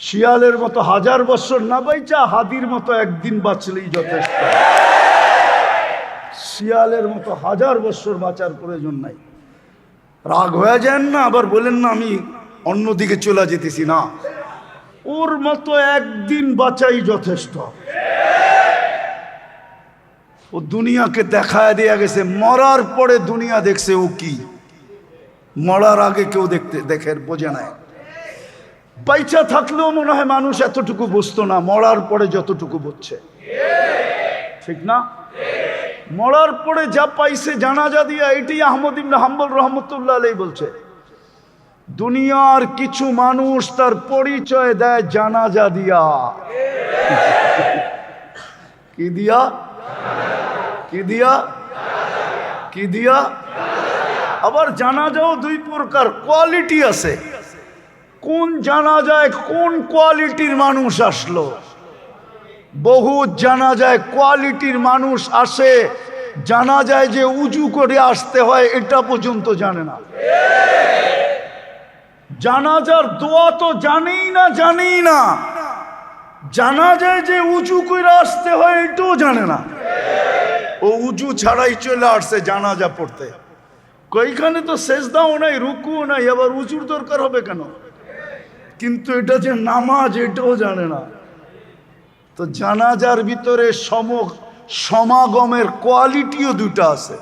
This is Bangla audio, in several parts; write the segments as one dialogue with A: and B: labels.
A: শিয়ালের মতো 1000 বছর না বাইচা হাদির মতো একদিন বাঁচলেই যথেষ্ট। শিয়ালের মতো 1000 বছর বাঁচার প্রয়োজন নাই। রাগ হয়ে যান না, আবার বলেন না আমি অন্যদিকে চলে যেতেছি না। ওর মতো একদিন বাঁচাই যথেষ্ট। ও দুনিয়াকে দেখায় দিয়ে গেছে, মরার পরে দুনিয়া দেখছে ও কি, মরার আগে কেউ দেখে বোঝে নাই। বাইচা থাকলেও মনে হয় মানুষ এতটুকু বুঝতো না, মরার পরে যতটুকু বুঝছে, ঠিক না? মরার পরে যা পাইছে জানাজা দিয়া, এটাই আহমদ ইবনে হাম্বল রহমতুল্লাহ আলাইহি বলছে, দুনিয়ার কিছু মানুষ তার পরিচয় দেয় জানাজা দিয়া। কি দিয়া? কি দিয়া? কি দিয়া? আবার জানাজাও দুই প্রকার, কোয়ালিটি আছে। কোন জানাজায় কোন কোয়ালিটির মানুষ আসলো? বহু জানাজায় কোয়ালিটির মানুষ আসে, জানাজায় যে উজু করে আসতে হয় এটা পর্যন্ত জানে না। জানাজার দোয়া তো জানেই না, জানাজায় যে উজু করে আসতে হয় এটাও জানে না। ও উজু ছাড়াই চলে আসছে জানাজা পড়তে। কইখানে তো সেজদাও নাই, রুকুও নাই, আবার উজুর দরকার হবে কেন? কিন্তু এটা যে নামাজ এটাও জানে না। তো জানাজার ভিতরে সমাগমের কোয়ালিটিও দুটা আছে।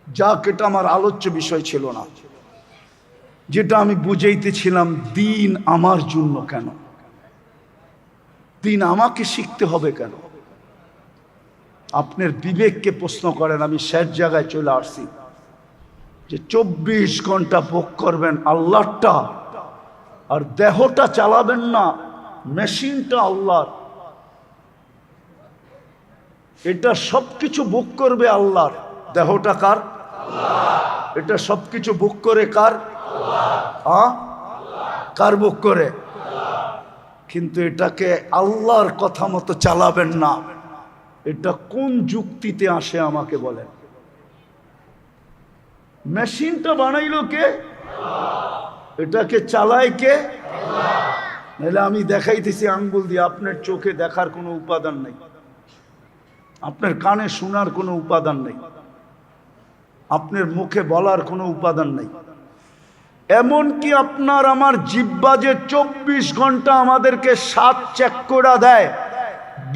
A: যাক, এটা আমার আলোচ্য বিষয় ছিল না। যেটা আমি বুঝাইতেছিলাম, দিন আমার জন্য কেন, দিন আমাকে শিখতে হবে কেন? আপনার বিবেককে প্রশ্ন করেন। আমি শেষ জায়গায় চলে আসছি যে 24 ঘন্টা ভোগ করবেন আল্লাহটা, আর দেহটা চালাবেন না, মেশিনটা আল্লাহর। এটা সবকিছু ভোগ করবে আল্লাহর। দেহটা কার? এটা সবকিছু ভোগ করে কার? কার ভোগ করে? কিন্তু এটাকে আল্লাহর কথা মতো চালাবেন না। এটা কোন যুক্তিতে আসে আমাকে বলেন? মেশিনটা বানাইলো কে? এটাকে চালায় কে? নাহলে আমি দেখাইতেছি আঙ্গুল দিয়ে, আপনার চোখে দেখার কোনো উপাদান নেই, আপনার কানে শোনার কোনো উপাদান নেই, আপনার মুখে বলার কোনো উপাদান নেই। এমনকি আপনার আমার জিহ্বা যে 24 ঘন্টা আমাদেরকে স্বাদ চেক করে দেয়,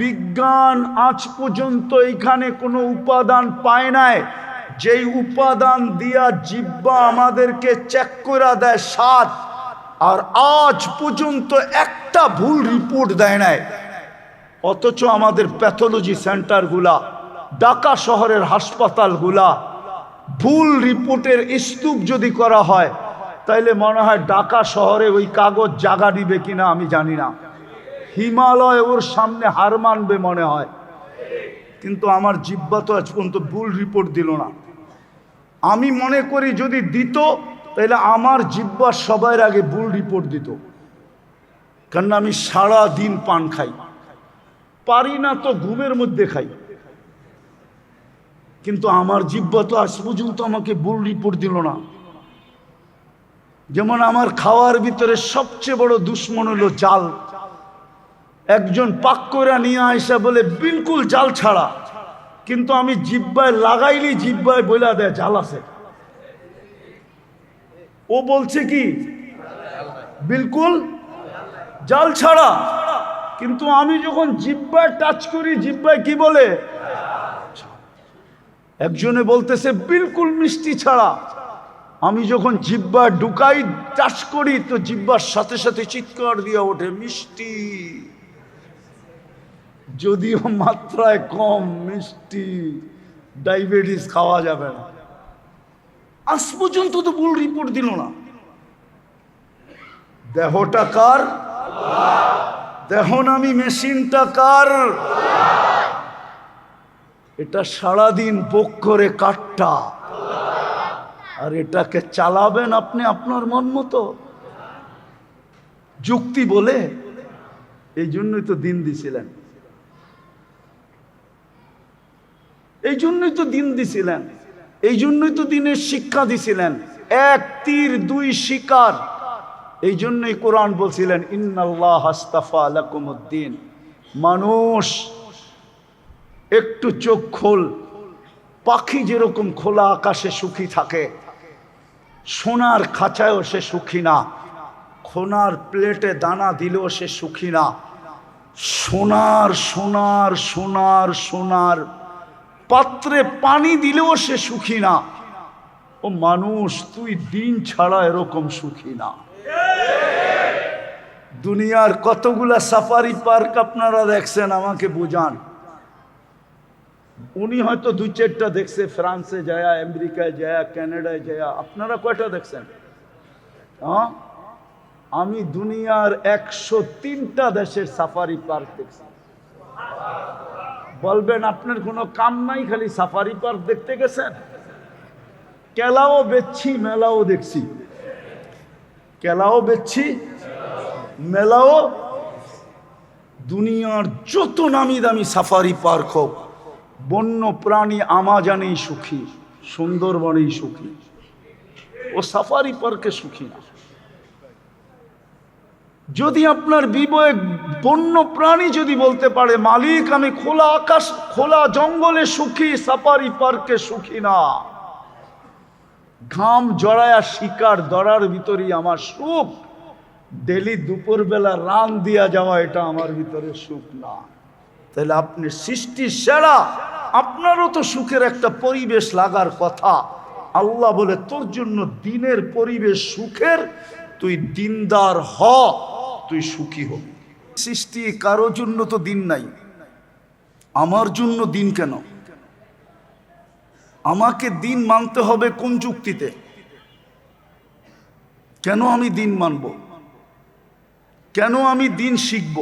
A: বিজ্ঞান আজ পর্যন্ত এইখানে কোনো উপাদান পায় নাই যেই উপাদান দিয়া জিহ্বা আমাদেরকে চেক করে দেয় স্বাদ, আর আজ পর্যন্ত একটা ভুল রিপোর্ট দেয় নাই। অথচ আমাদের প্যাথোলজি সেন্টারগুলা, ঢাকা শহরের হাসপাতালগুলা, ভুল রিপোর্টের স্তূপ যদি করা হয় তাইলে মনে হয় ঢাকা শহরে ওই কাগজ জাগা দিবে কিনা আমি জানি না, হিমালয় ওর সামনে হার মানবে মনে হয়। কিন্তু আমার জিহ্বা তো আজ পর্যন্ত ভুল রিপোর্ট দিল না। আমি মনে করি যদি দিত তাহলে আমার জিহ্বা সবার আগে ভুল রিপোর্ট দিত, কারণ আমি সারা দিন পান খাই, পারি না তো ঘুমের মধ্যে খাই। কিন্তু আমার জিহ্বা তো আজ পর্যন্ত আমাকে ভুল রিপোর্ট দিল না। যেমন আমার খাওয়ার ভিতরে সবচেয়ে বড় দুশ্মন হলো জাল। একজন পাক করে নিয়ে আইসা বলে বিলকুল জাল ছাড়া, কিন্তু আমি জিহ্বায় লাগাইলি জিহ্বায় বইলা দেয় জাল আছে। ও বলছে কি বিলকুল জাল ছাড়া, কিন্তু আমি যখন জিহ্বায় টাচ করি জিহ্বায় কি বলে? একজনে বলতেছে বিলকুল মিষ্টি ছাড়া, আমি যখন জিহ্বা ঢুকাই টাচ করি তো জিহ্বার সাথে সাথে চিৎকার দিয়ে ওঠে মিষ্টি, যদিও মাত্রায় কম মিষ্টি, ডায়াবেটিস খাওয়া যাবে না। আজ পর্যন্ত তো ভুল রিপোর্ট দিল না। দেহটা কার? দেহ নামি মেশিনটা কার? এটা সারাদিন ভোগ করে কাঠটা, আর এটাকে চালাবেন আপনি আপনার মন মতো যুক্তি বলে। এই জন্যই তো দিন দিছিলেন, এই জন্যই তো দিন দিছিলেন, এই জন্যই তো দিনের শিক্ষা দিছিলেন। 1 তীর 2 শিকার, এই জন্যই কোরআন বলছিলেন ইন্নাল্লাহ আস্তাফা লাকুমুদ্দিন। মানুষ একটু চোখ খোল, পাখি যেরকম খোলা আকাশে সুখী থাকে, সোনার খাঁচায়ও সে সুখী না, সোনার প্লেটে দানা দিলেও সে সুখী না, সোনার সোনার সোনার সোনার পাত্রে পানি দিলেও সে সুখী না। ও মানুষ, তুই দিন ছাড়া এরকম সুখী না। দুনিয়ার কতগুলা সাফারি পার্ক আপনারা দেখছেন, আমাকে বুঝান। উনি হয়তো 2-4টা দেখছে, ফ্রান্সে যায়, আমেরিকায় যায়, কানাডায় যায়। আপনারা কয়টা দেখছেন? হ্যাঁ, আমি দুনিয়ার 103টা দেশের সাফারি পার্ক দেখছি। বলবেন আপনার কোনো কাম নাই, খালি সাফারি পার্ক দেখতে গেছেন? কেলাও বেচছি, মেলাও দেখছি। কেলাও বেচছি, মেলাও। দুনিয়ার যত নামি দামি সাফারি পার্ক হোক, বন্য প্রাণী আমাজনেই সুখী, সুন্দরবনেই সুখী। ও সাফারি পার্কে সুখী না। যদি আপনার বিবেক বন্য প্রাণী যদি বলতে পারে মালিক আমি খোলা আকাশ খোলা জঙ্গলে সুখী, সাফারি পার্কে সুখী না, ঘাম জড়ায়া শিকার ধরার ভিতরেই আমার সুখ, ডেলি দুপুরবেলা রান দিয়া যাওয়া এটা আমার ভিতরে সুখ না। তাহলে আপনি সৃষ্টির সেরা, আপনারও তো সুখের একটা পরিবেশ লাগার কথা। আল্লাহ বলে তোর জন্য দিনের পরিবেশ সুখের, তুই দিনদার হ, তুই সুখী হ। সৃষ্টি কারোর জন্য তো দিন নাই, আমার জন্য দিন কেন? আমাকে দিন মানতে হবে কোন যুক্তিতে? কেন আমি দিন মানব? কেন আমি দিন শিখব?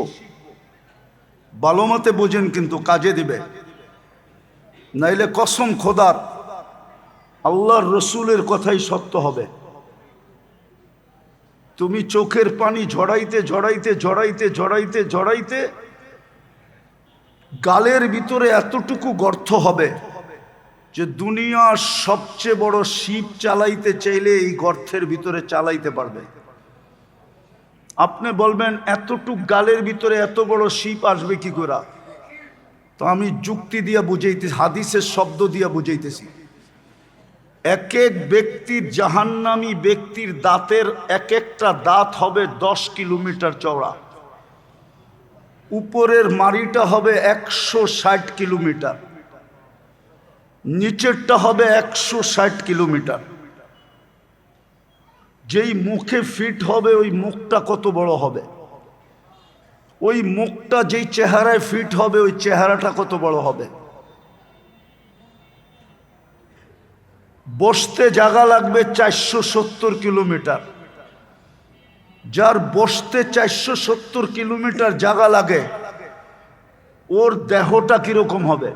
A: ভালো মতে বোঝেন, কিন্তু কাজে দিবে, নাইলে কসম খোদার আল্লাহর রসুলের কথাই সত্য হবে। তুমি চোখের পানি ঝরাইতে ঝরাইতে ঝরাইতে ঝরাইতে ঝরাইতে গালের ভিতরে এতটুকু গর্ত হবে যে দুনিয়ার সবচেয়ে বড় শিপ চালাইতে চাইলে এই গর্তের ভিতরে চালাইতে পারবে। আপনি বলবেন এতটুক গালের ভিতরে এত বড় শিপ আসবে কি করে? তো আমি যুক্তি দিয়া বুঝাইতেছি, হাদিসের শব্দ দিয়া বুঝাইতেছি। এক এক ব্যক্তির, জাহান্নামী ব্যক্তির দাঁতের এক একটা দাঁত হবে 10 কিলোমিটার চওড়া, উপরের মাড়িটা হবে 160 কিলোমিটার, নিচেরটা হবে 160 কিলোমিটার। যেই মুখে ফিট হবে ওই মুখটা কত বড় হবে, ওই মুখটা যেই চেহারায় ফিট হবে ওই চেহারাটা কত বড় হবে। বসতে জায়গা লাগবে 470 কিলোমিটার। যার বসতে 470 কিলোমিটার জায়গা লাগে, ওর দেহটা কিরকম হবে?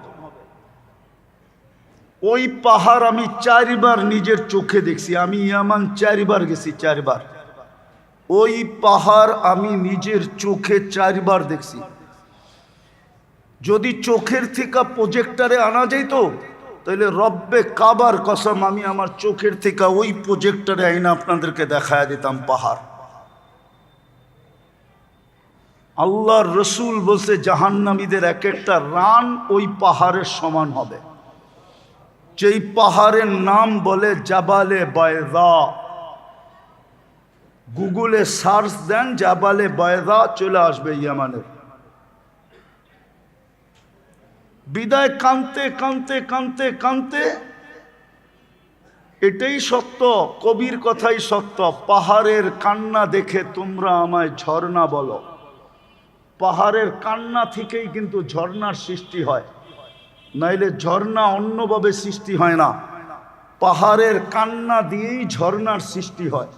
A: ওই পাহাড় আমি 4বার নিজের চোখে দেখছি। আমি ইয়ামান 4বার গেছি, 4বার। ওই পাহাড় আমি নিজের চোখে 4বার দেখছি। যদি চোখের থেকে প্রজেক্টরে আনা যেত, তাহলে রব্বে কাবার কসম আমি আমার চোখের থেকে ওই প্রজেক্টরে আইনা আপনাদেরকে দেখায় দিতাম পাহাড়। আল্লাহর রসুল বলছে জাহান্নামীদের এক একটা রান ওই পাহাড়ের সমান হবে। যেই পাহাড়ের নাম বলে জাবালে বায়দা। গুগলে সার্চ দেন জাবালে বায়দা, চলে আসবে ইয়ামানের। বিদায় কানতে কানতে কানতে কানতে, এটাই সত্য, কবির কথাই সত্য। পাহাড়ের কান্না দেখে তোমরা আমায় ঝর্ণা বলো। পাহাড়ের কান্না থেকেই কিন্তু ঝর্ণার সৃষ্টি হয়, নাইলে ঝর্ণা অন্যভাবে সৃষ্টি হয় না। পাহাড়ের কান্না দিয়েই ঝর্ণার সৃষ্টি হয়।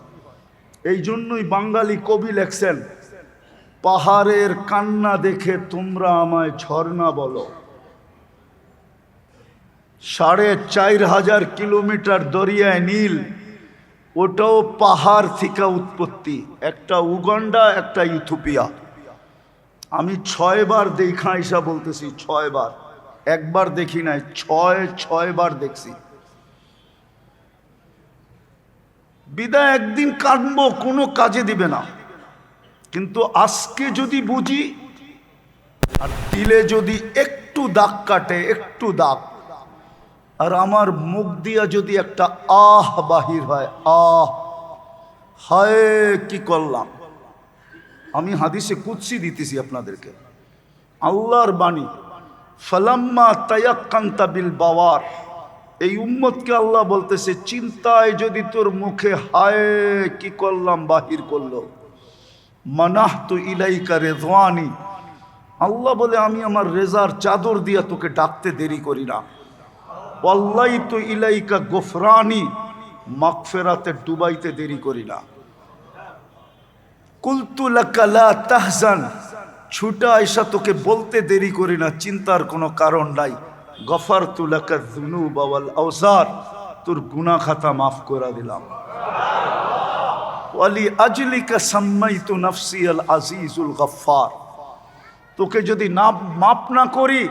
A: এই জন্যই বাঙালি কবি লেখছেন, পাহাড়ের কান্না দেখে তোমরা আমায় ঝর্ণা বলো। 4500 কিলোমিটার দরিয়ায় নীল, ওটাও পাহাড় থেকে উৎপত্তি। একটা উগান্ডা, একটা ইথিওপিয়া। আমি 6বার দেখা আইসা বলতেছি, 6বার, একবার দেখি নাই, 6বার দেখছি। বিদায় একদিন কাটবো, কোনো কাজে দিবে না। কিন্তু আজকে যদি বুঝি আর দিলে যদি একটু দাগ কাটে, একটু দাগ, আর আমার মুখ দিয়া যদি একটা আহ বাহির হয়, আহ হায় কি করলাম। আমি হাদিসে কুদসি দিতেছি আপনাদেরকে, আল্লাহর বাণী, ফালাম্মা তায়াক্কান্তা বিল বাওয়ার, এই উম্মতকে আল্লাহ বলতেছে চিন্তায় যদি তোর মুখে হায় কি করলাম বাহির করলো, মানাহতু ইলাইকা রিদওয়ানি, আল্লাহ বলে আমি আমার রেজার চাদর দিয়া তোকে ডাকতে দেরি করি না। ওয়াল্লাইতু ইলাইকা গফরানি, মাগফিরাতে ডুবাইতে দেরি করি না। কুলতু লাকা লা তাহজান, ছুটা আয়সা তোকে বলতে দেরি করি না, চিন্তার কোনো কারণ নাই। গফারতু লাকা যুনুবা ওয়াল আওজার, তোর গুনাহ খাতা মাফ করে দিলাম। ওয়ালি আজলিকা সাম্মাইতু নাফসি আল আজিজুল গফফার, তোকে যদি না মাফ না করি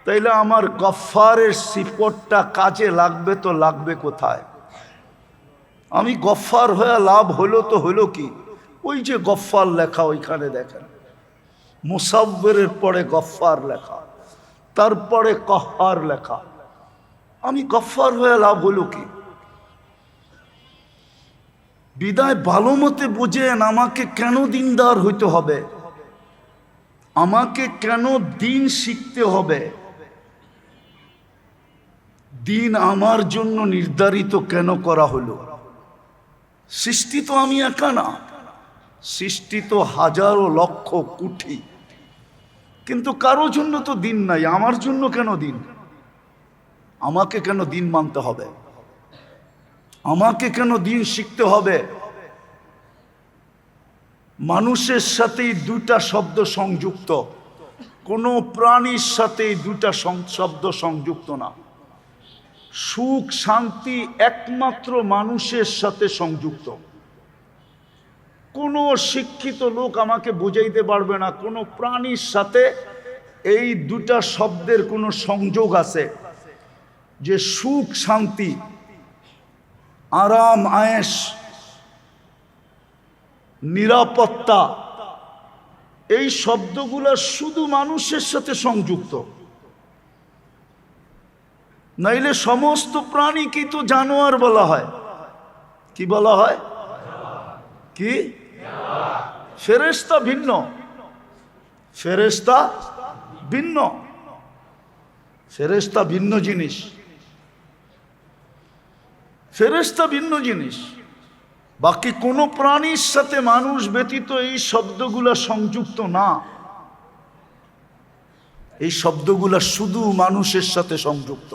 A: তাইলে আমার গফফারের সিফতটা কাজে লাগবে তো লাগবে কোথায়? আমি গফফার হয়ে লাভ হলো তো হলো কি? ওই যে গফফার লেখা ওইখানে দেখেন, মুসাব্বিরের পরে গফফার লেখা, তারপরে কহ্হার লেখা। আমি গফফার হয়ে লাভ হলো কি? বিদায় ভালো মতে বুঝেন, আমাকে কেন দিনদার হইতে হবে, আমাকে কেন দিন শিখতে হবে, দিন আমার জন্য নির্ধারিত কেন করা হলো? সৃষ্টি তো আমি একা না, সৃষ্টি তো হাজারো লক্ষ কোটি, কিন্তু কারো জন্য তো দিন নাই। আমার জন্য কেন দিন? আমাকে কেন দিন মানতে হবে? আমাকে কেন দিন শিখতে হবে? মানুষের সাথেই দুইটা শব্দ সংযুক্ত, কোনো প্রাণীর সাথেই দুইটা শব্দ সংযুক্ত না। সুখ শান্তি একমাত্র মানুষের সাথে সংযুক্ত। কোনো শিক্ষিত লোক আমাকে বুঝাইতে পারবে না কোনো প্রাণীর সাথে এই দুটা শব্দের কোনো সংযোগ আছে, যে সুখ শান্তি, আরাম আয়েশ, নিরাপত্তা, এই শব্দগুলো শুধু মানুষের সাথে সংযুক্ত। নাইলে সমস্ত প্রাণীকে তো জানোয়ার বলা হয়। কি বলা হয়? কি? ফেরেশতা ভিন্ন, ফেরেশতা ভিন্ন, ফেরেশতা ভিন্ন জিনিস, ফেরেশতা ভিন্ন জিনিস। বাকি কোনো প্রাণীর সাথে মানুষ ব্যতীত এই শব্দগুলা সংযুক্ত না। এই শব্দগুলা শুধু মানুষের সাথে সংযুক্ত।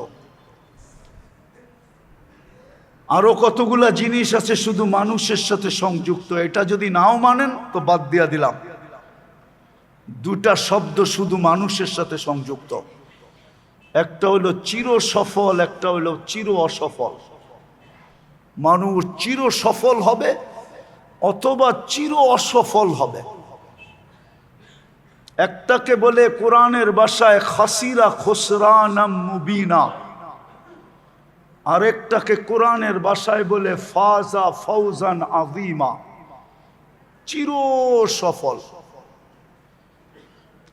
A: আরো কতগুলা জিনিস আছে শুধু মানুষের সাথে সংযুক্ত, এটা যদি নাও মানেন তো বাদ দিয়া দিলাম। দুটা শব্দ শুধু মানুষের সাথে সংযুক্ত, একটা হলো চির সফল, একটা হলো চির অসফল। মানুষ চির সফল হবে অথবা চির অসফল হবে। একটাকে বলে কোরআনের ভাষায় খাসিরা খুসরানাম মুবিনা, আরেকটাকে কোরআনের ভাষায় বলে ফাজা ফাউজান আযীমা, চির সফল।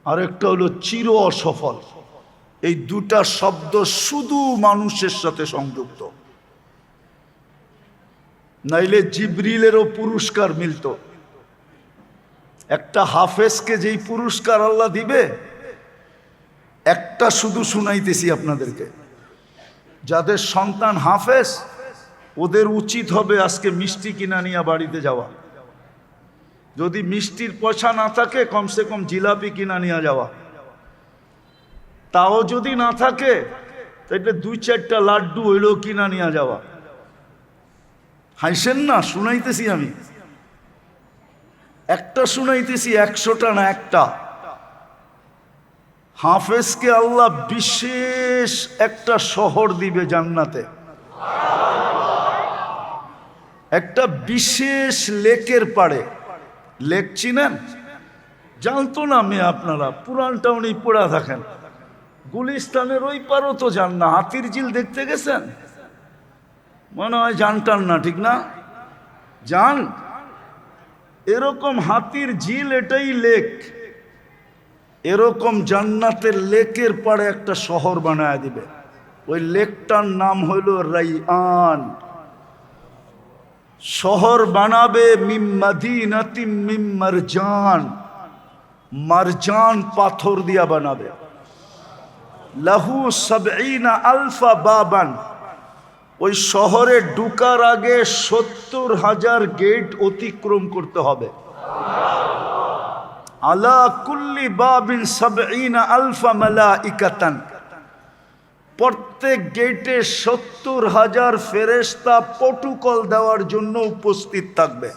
A: আরেকটা হলো চির অসফল। এই দুটা শব্দ শুধু মানুষের সাথে সংযুক্ত, নাইলে জিবরিলেরও পুরস্কার মিলত। একটা হাফেজকে যেই পুরস্কার আল্লাহ দিবে, একটা শুধু শুনাইতেছি আপনাদেরকে, যাদের সন্তান হাফেজ ওদের উচিত হবে আজকে মিষ্টি কিনা নিয়ে বাড়িতে যাওয়া। যদি মিষ্টির পয়সা না থাকে কমসে কম জিলাপি কিনা নিয়ে যাওয়া। তাও যদি না থাকে তাহলে 2-4টা লাড্ডু হইলেও কিনা নিয়ে যাওয়া। হাসেন না, শুনাইতেছি আমি, একটা শুনাইতেছি, 100টা না, একটা। হাফেজকে আল্লাহ বিশেষ একটা শহর দিবে জান্নাতে, একটা বিশেষ লেকের পাড়ে। লেক চিনেন? জানতো না মেয়ে আপনারা, পুরানটা উনি পড়া থাকেন। গুলিস্তানের ওই পারও তো যান না। হাতির ঝিল দেখতে গেছেন? মনে হয় জানটান না, ঠিক না? জান এরকম হাতির ঝিল, এটাই লেক। এরকম জান্নাতের লেকের পাড়ে একটা শহর বানায় দিবে। ওই লেকটার নাম হইল রাইয়ান। শহর বানাবে মিম মাদিনাতিম মিম মারজান, মারজান পাথর দিয়া বানাবে। লাহু সাবঈনা আলফা বাবান, ওই শহরে ঢুকার আগে ৭০,০০০ গেট অতিক্রম করতে হবে। আলা কুল্লি বাবিন সাবঈনা আলফা মালাইকাতান, প্রত্যেক গেটে ৭০,০০০ ফেরেশতা প্রটোকল দেওয়ার জন্য উপস্থিত থাকবে।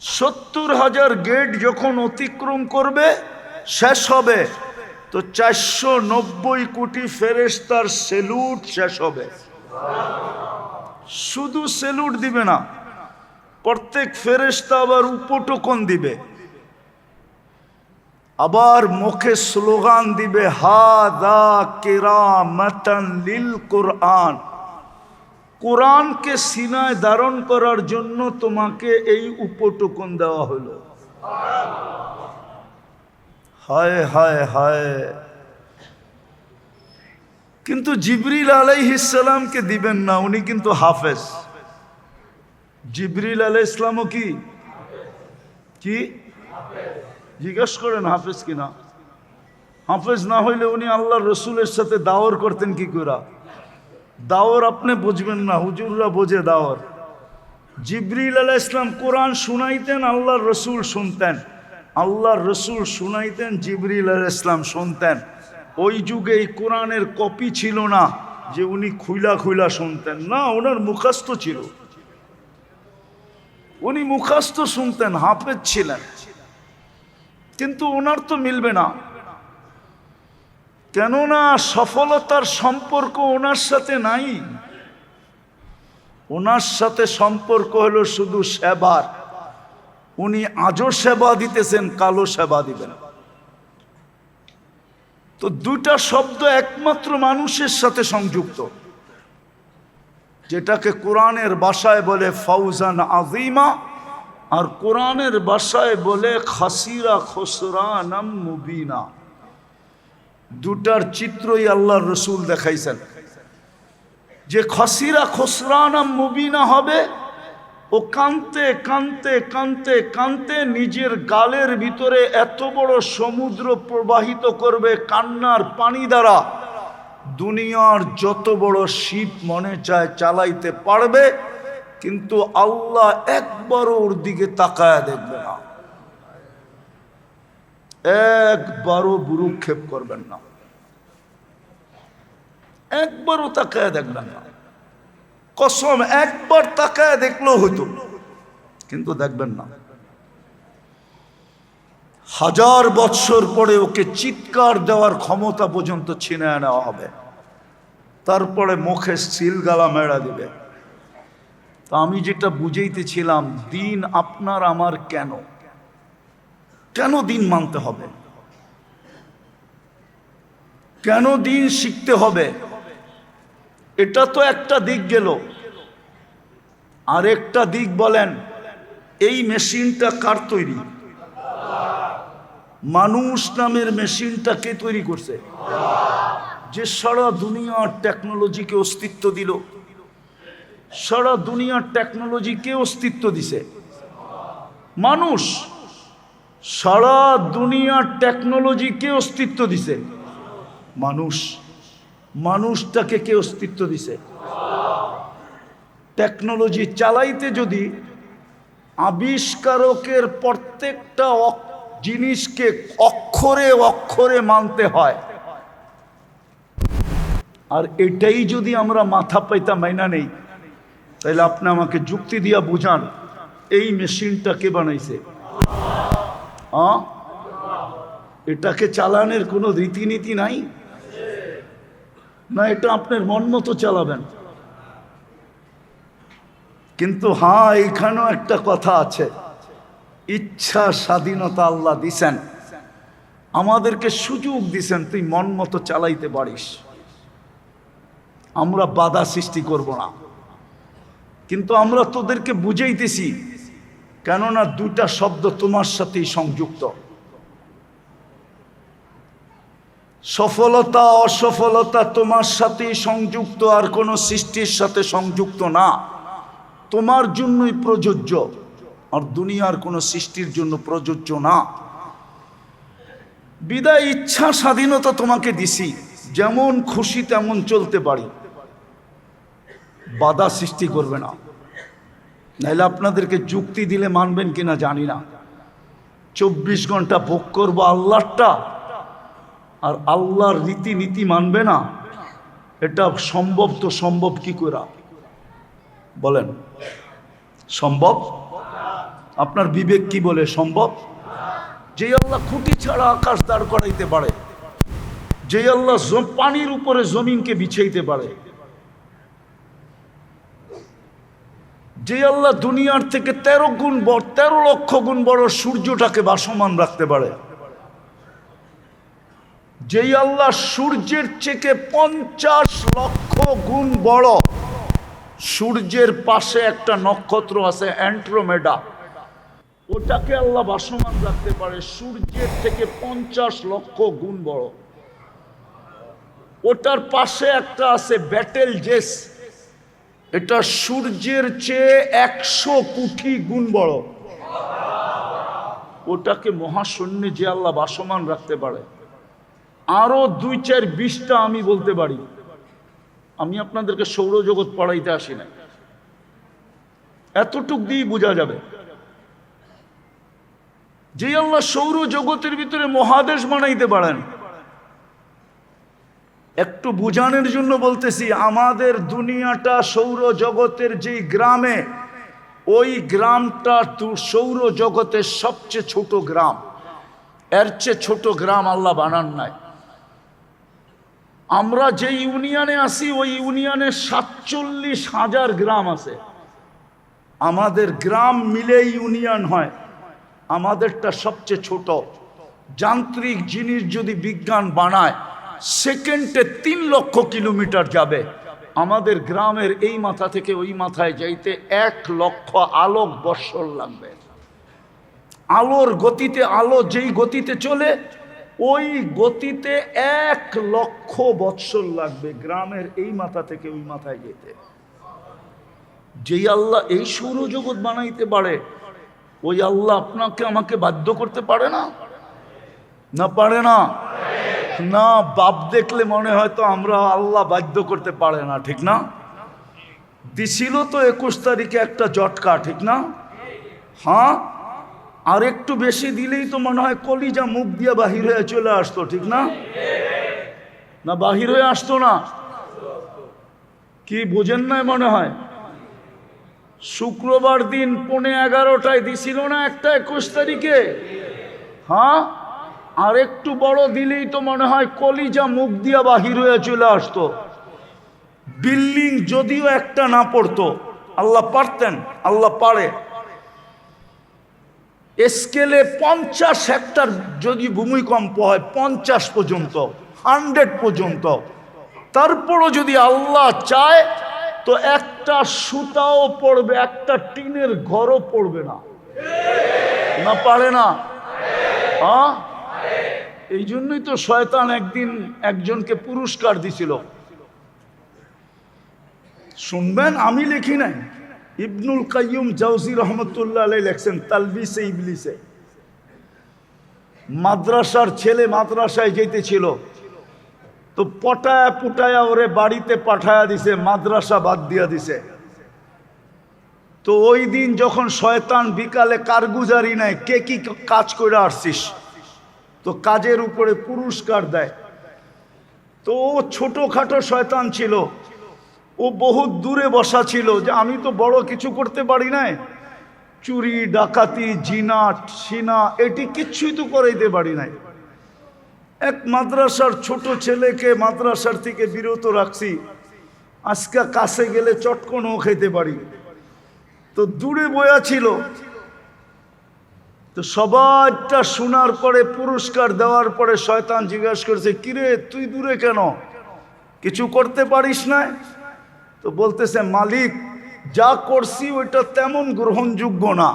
A: ৭০,০০০ গেট যখন অতিক্রম করবে, শেষ হবে, তো ৪৯০ কোটি ফেরেশতার সেলুট শেষ হবে। শুধু সেলুট দিবে না, প্রত্যেক ফেরেশতা আবার উপটোকন দিবে, আবার মুখে স্লোগান দিবে, হাদা কিরামাতান লিল কুরআন, কোরআনকে সিনায় ধারণ করার জন্য তোমাকে এই উপটোকন দেওয়া হলো। হায় হায় হায়। কিন্তু জিবরিল আলাইহিস সালামকে দিবেন না, উনি কিন্তু হাফেজ। জিবরিল আলাইহিস সালামও কি কি জিজ্ঞেস করেন হাফেজ কিনা? হাফেজ না হইলে উনি আল্লাহর রসুলের সাথে দাওয়ার করতেন কি করে? দাওয়ার আপনি বুঝবেন না, হুজুররা বোঝে দাওয়ার। জিবরিল আলাইহিস সালাম কোরআন শুনাইতেন, আল্লাহর রসুল শুনতেন। আল্লাহর রসুল শুনাইতেন, জিবরিল আলাইহিস সালাম শুনতেন। ওই যুগে এই কোরআনের কপি ছিল না যে উনি খুইলা খুইলা শুনতেন, না, ওনার মুখস্থ ছিল। উনি মুখস্থ শুনতেন, হাফেজ ছিলেন। কিন্তু ওনার তো মিলবে না, কেননা সফলতার সম্পর্ক ওনার সাথে নাই। ওনার সাথে সম্পর্ক হলো শুধু সেবার। উনি আজও সেবা দিতেছেন, কালো সেবা দিবেন। তো দুইটা শব্দ একমাত্র মানুষের সাথে সংযুক্ত, যেটাকে কোরআনের ভাষায় বলে ফাউজান আযীমা, আর কোরআনের ভাষায় বলে খাসিরা খুসরানাম মুবিনা। দুটার চিত্রই আল্লাহর রসুল দেখাইছেন। যে খাসিরা খুসরানাম মুবিনা হবে, ও কানতে কানতে কানতে কানতে নিজের গালের ভিতরে এত বড় সমুদ্র প্রবাহিত করবে কান্নার পানি দ্বারা, দুনিয়ার যত বড় শিপ মনে চায় চালাইতে পারবে, কিন্তু আল্লাহ একবারও ওর দিকে তাকায় দেখবে না, একবারও ভ্রুক্ষেপ করবেন না, একবারও তাকায় দেখবেন না। কসম, একবার তাকায় দেখলেও হতো, কিন্তু দেখবেন না। 1000 বৎসর পরে ওকে চিৎকার দেওয়ার ক্ষমতা পর্যন্ত ছিনিয়ে নেওয়া হবে, তারপরে মুখে সিলগালা মেরা দিবে। তা আমি যেটা বুঝাইতেছিলাম, দিন আপনার আমার কেন কেন দিন মানতে হবে, কেন দিন শিখতে হবে, এটা তো একটা দিক গেল। আরেকটা দিক বলেন, এই মেশিনটা কার তৈরি? মানুষ নামের মেশিনটা কে তৈরি করছে? যে সারা দুনিয়ার টেকনোলজিকে অস্তিত্ব দিল। সারা দুনিয়ার টেকনোলজিকে অস্তিত্ব দিছে মানুষ। সারা দুনিয়ার টেকনোলজিকে অস্তিত্ব দিছে মানুষ। মানুষটাকে কে অস্তিত্ব দিছে? টেকনোলজি চালাইতে যদি আবিষ্কারকের প্রত্যেকটা জিনিসকে অক্ষরে অক্ষরে মানতে হয়, আর এটাই যদি আমরা মাথা পাইতা মাইনা নেই, তাহলে আপনি আমাকে যুক্তি দিয়া বুঝান, এই মেশিনটা কে বানাইছে? এটাকে চালানোর কোনো রীতিনীতি নাই না, এটা আপনার মন মতো চালাবেন। কিন্তু হ্যাঁ, এখানেও একটা কথা আছে, ইচ্ছা স্বাধীনতা আল্লাহ দিছেন, আমাদেরকে সুযোগ দিছেন, তুই মন মতো চালাইতে পারিস। আমরা বাধা সৃষ্টি করব না। কিন্তু আমরা তোদেরকে বুঝাইতেছি, কেননা দুইটা শব্দ তোমার সাথেই সংযুক্ত। সফলতা অসফলতা তোমার সাথেই সংযুক্ত, আর কোনো সৃষ্টির সাথে সংযুক্ত না। তোমার জন্যই প্রযোজ্য, আর দুনিয়ার কোনো সৃষ্টির জন্য প্রযোজ্য না। বিদায় ইচ্ছা স্বাধীনতা তোমাকে দিছি, যেমন খুশি তেমন চলতে পারি, বাধা সৃষ্টি করবে না। নাহলে আপনাদেরকে যুক্তি দিলে মানবেন কিনা জানি না। 24 ঘন্টা ভোগ করবো আল্লাহরটা, আর আল্লাহর রীতিনীতি মানবে না, এটা সম্ভব? তো সম্ভব কি করে বলেন? সম্ভব? আপনার বিবেক কি বলে সম্ভব? যে আল্লাহ খুঁটি ছাড়া আকাশ দাঁড় করাইতে পারে, যে আল্লাহ পানির উপরে জমিনকে বিছাইতে পারে, যে আল্লাহ দুনিয়ার থেকে 13 লক্ষ গুণ বড় সূর্যটাকে ভাসমান রাখতে পারে, যেই আল্লাহ সূর্যের থেকে 50 লক্ষ গুণ বড়, সূর্যের পাশে একটা নক্ষত্র আছে অ্যান্ড্রোমেডা, ওটাকে আল্লাহ ভাসমান রাখতে পারে, সূর্যের থেকে 50 লক্ষ গুণ বড়। ওটার পাশে একটা আছে ব্যাটেল জেস, এটা সূর্যের চেয়ে 100 কোটি গুণ বড়। ওটাকে মহাশূন্যে যে আল্লাহ ভাসমান রাখতে পারে, আরো 2-4-20টা আমি বলতে পারি। আমি আপনাদেরকে সৌরজগৎ পড়াইতে আসি না, এতটুক দিয়ে বোঝা যাবে যে আল্লাহ সৌরজগতের ভিতরে মহাদেশ বানাইতে পারেন। একটু বুঝানোর জন্য বলতেছি, আমাদের দুনিয়াটা সৌরজগতের যেই গ্রামে, ওই গ্রামটা সৌরজগতের সবচেয়ে ছোট গ্রাম, এর চেয়ে ছোট গ্রাম আল্লাহ বানান নাই। আমরা যে ইউনিয়নে আছি ওই ইউনিয়নে 47,000 গ্রাম আছে। আমাদের গ্রাম মিলে ইউনিয়ন হয়, আমাদেরটা সবচেয়ে ছোট। যান্ত্রিক জিনিস যদি বিজ্ঞান বানায়, সেকেন্ডে 3 লক্ষ কিলোমিটার যাবে। আমাদের গ্রামের এই মাথা থেকে ওই মাথায় যাইতে 1 লক্ষ আলোক বৎসর লাগবে। আলোর গতিতে, আলো যেই গতিতে চলে, ওই গতিতে 1 লক্ষ বৎসর লাগবে গ্রামের এই মাথা থেকে ওই মাথায় যেতে। যেই আল্লাহ এই সৌরজগৎ বানাইতে পারে, ওই আল্লাহ আপনাকে আমাকে বাধ্য করতে পারে না? না পারে না? না, বাপ দেখলে মনে হয় তো আমরা আল্লাহ বাধ্য করতে পারে না, ঠিক না? দিছিল তো 21 তারিখে একটা জটকা, ঠিক না? হ্যাঁ, আর একটু বেশি দিলেই তো মনে হয় কলিজা মুখ দিয়ে বাহির হয়ে চলে আসতো, ঠিক না? না বাহির হয়ে আসতো না? কি বোঝেন নাই মনে হয়? শুক্রবার দিন 11:15 দিছিল না একটা 21 তারিখে? হ্যাঁ, আর একটু বড় দিলেই তো মনে হয় কলিজা মুখ দিয়া বাহির হয়ে চলে আসতো। বিল্ডিং যদিও একটা না পড়তো, আল্লাহ পারতেন, আল্লাহ পারে। স্কেলে 50 হেক্টর যদি ভূমিকম্প হয়, 50 পর্যন্ত, 100 পর্যন্ত, তারপরও যদি আল্লাহ চায় তো একটা সুতাও পড়বে, একটা টিনের ঘরও পড়বে না। না পারে না? হ্যাঁ, এই জন্যই তো শয়তান একদিন একজনকে পুরস্কার দিছিল। শুনবেন, আমি লিখি নাই, ইবনুল কাইয়ুম জাওজি রহমতুল্লাহ আলাইহি লেখছেন তালবিসে ইবলিসে। মাদ্রাসার ছেলে মাদ্রাসায় যেতেছিল, তো পটায়া পুটায়া ওরে বাড়িতে পাঠায়া দিছে, মাদ্রাসা বাদ দিয়া দিছে। তো ওই দিন যখন শয়তান বিকালে কারগুজারি নেয়, কে কি কাজ করে আসছিস, তো কাজের উপরে পুরস্কার দেয়। তো ও ছোটখাটো শয়তান ছিল, ও বহুত দূরে বসা ছিল যে আমি তো বড় কিছু করতে পারি নাই, চুরি ডাকাতি জিনা সিনা এটি কিচ্ছুই তো করাইতে পারি নাই। এক মাদ্রাসার ছোট ছেলেকে মাদ্রাসার থেকে বিরত রাখছি, আজকে কাছে গেলে চটকনও খেতে পারি। তো দূরে বয়া ছিল, তো সবাইটা শোনার পরে পুরস্কার দেওয়ার পরে শয়তান জিজ্ঞাসা করছে, কিরে তুই দূরে কেন, কিছু করতে পারিস না? তো বলতেছে, মালিক যা করছি ওইটা তেমন গ্রহণযোগ্য না,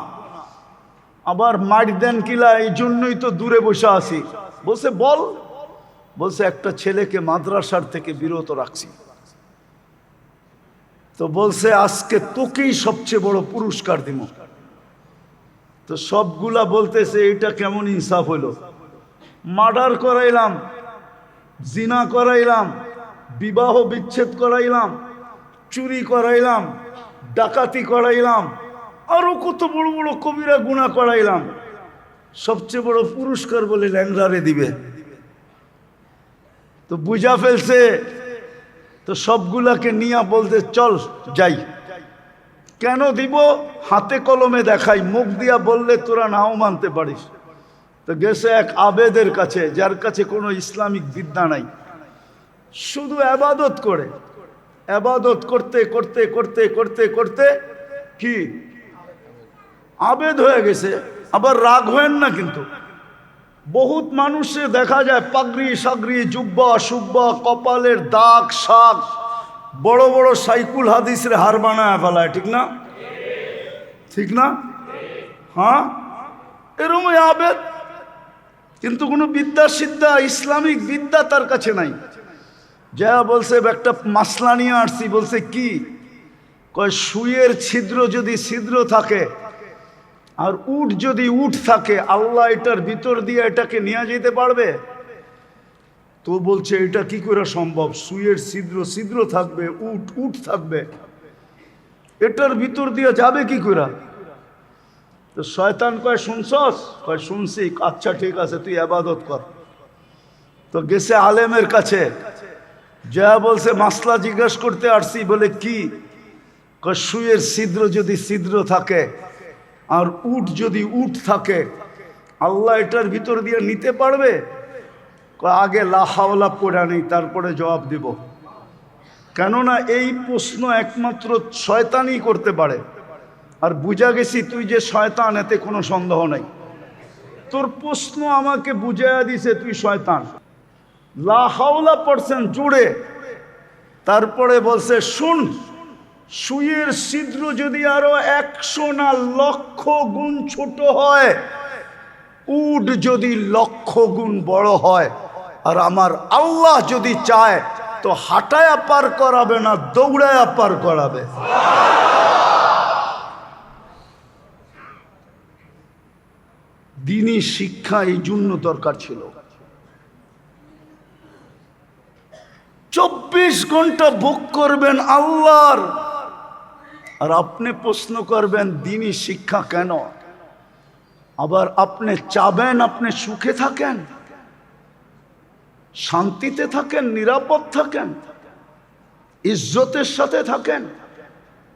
A: আবার মার দেন কিলা, এই জন্যই তো দূরে বসে আছি। বলছে বল, বলছে একটা ছেলেকে মাদ্রাসার থেকে বিরত রাখছি। তো বলছে আজকে তোকেই সবচেয়ে বড় পুরস্কার দিব। তো সবগুলা বলতেছে এটা কেমন ইনসাফ হইল, মার্ডার করাইলাম, জিনা করাইলাম, বিবাহ বিচ্ছেদ করাইলাম, চুরি করাইলাম, ডাকাতি করাইলাম, আরো কত বড় বড় কবিরা গুনাহ করাইলাম, সবচেয়ে বড় পুরস্কার বলে ল্যাংড়ারে দিবে। তো বুঝা ফেলছে, তো সবগুলাকে নিয়ে বলতে চল যাই। কেন দিব? হাতে কলমে দেখাই, মুখ দিয়া বললে তোরা নাও মানতে পারিস। তো গেছে এক আবেদের কাছে, যার কাছে কোনো ইসলামিক বিদ্যা নাই, শুধু আবাদত করে, আবাদত করতে করতে করতে করতে করতে কি আবেদ হয়ে গেছে। আবার রাগ হয়েন না, কিন্তু বহুত মানুষে দেখা যায় পাগড়ি সাগড়ি, জুব্বা সুব্বা, কপালের দাগ শাক, বড় বড় সাইকুল হাদিসের হার বানায় ফেলায়, ঠিক না? ঠিক না? হ্যাঁ, এরকমই আবেদ, কিন্তু কোনো বিদ্যা সিদ্ধা ইসলামিক বিদ্যা তার কাছে নাই। যা বলছে একটা মাসলা নিয়ে আসছি, বলছে কি কয় সুইয়ের ছিদ্র যদি ছিদ্র থাকে আর উট যদি উট থাকে, আল্লাহ এটার ভিতর দিয়ে এটাকে নিয়ে যেতে পারবে? তো বলছে এটা কি করে সম্ভব? সুইয়ের ছিদ্র ছিদ্র থাকবে, উট উট থাকবে, এটার ভিতর দিয়ে যাবে কি করে? তো শয়তান কয় শুনছস? কয় শুনছি। আচ্ছা ঠিক আছে, তুই ইবাদত কর। তো গেছে আলেমের কাছে, যা বলছে মাসলা জিজ্ঞাসা করতে আসছি। বলে কি? কয় সুইয়ের ছিদ্র যদি ছিদ্র থাকে আর উট যদি উট থাকে, আল্লাহ এটার ভিতর দিয়ে নিতে পারবে? আগে লা হাওলা পড়া নেই, তারপরে জবাব দিব। কেননা এই প্রশ্ন একমাত্র শয়তানই করতে পারে। আর বুঝা গেছি তুই যে শয়তান, এতে কোনো সন্দেহ নাই। তোর প্রশ্ন আমাকে বুঝাইয়া দিছে তুই শয়তান। লা হাওলা পড়ছেন জুড়ে, তারপরে বলছে শুন, সুইয়ের ছিদ্র যদি আরো 100 না লক্ষ গুণ ছোট হয়, উট যদি লক্ষ গুণ বড় হয়, আর আমার আল্লাহ যদি চায় তো হাঁটায়া পার করাবে না, দৌড়ায়া পার করাবে। দ্বীনি শিক্ষা এই জন্য দরকার ছিল। 24 ঘন্টা ভোগ করবেন আল্লাহর, আর আপনি প্রশ্ন করবেন দ্বীনি শিক্ষা কেন? আবার আপনি চাবেন আপনি সুখে থাকেন, শান্তিতে থাকেন, নিরাপদ থাকেন, ইজ্জতের সাথে থাকেন,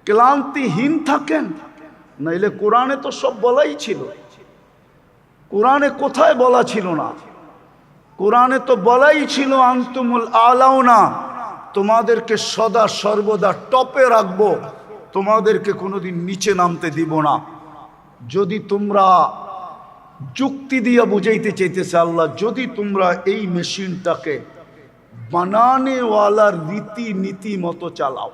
A: ক্লান্তিহীন থাকেন। নাইলে কোরআনে তো সব বলাই ছিল। কোরআনে কোথায় বলা ছিল না? কোরআনে তো বলাই ছিল আনতুমুল আলাউনা, তোমাদেরকে সদা সর্বদা টপে রাখবো, তোমাদেরকে কোনোদিন নিচে নামতে দিব না। যদি তোমরা যুক্তি দিয়া বুঝাইতে চাইতেছে আল্লাহ, যদি তোমরা এই মেশিনটাকে বানানেওয়ালার রীতি নীতি মতো চালাও।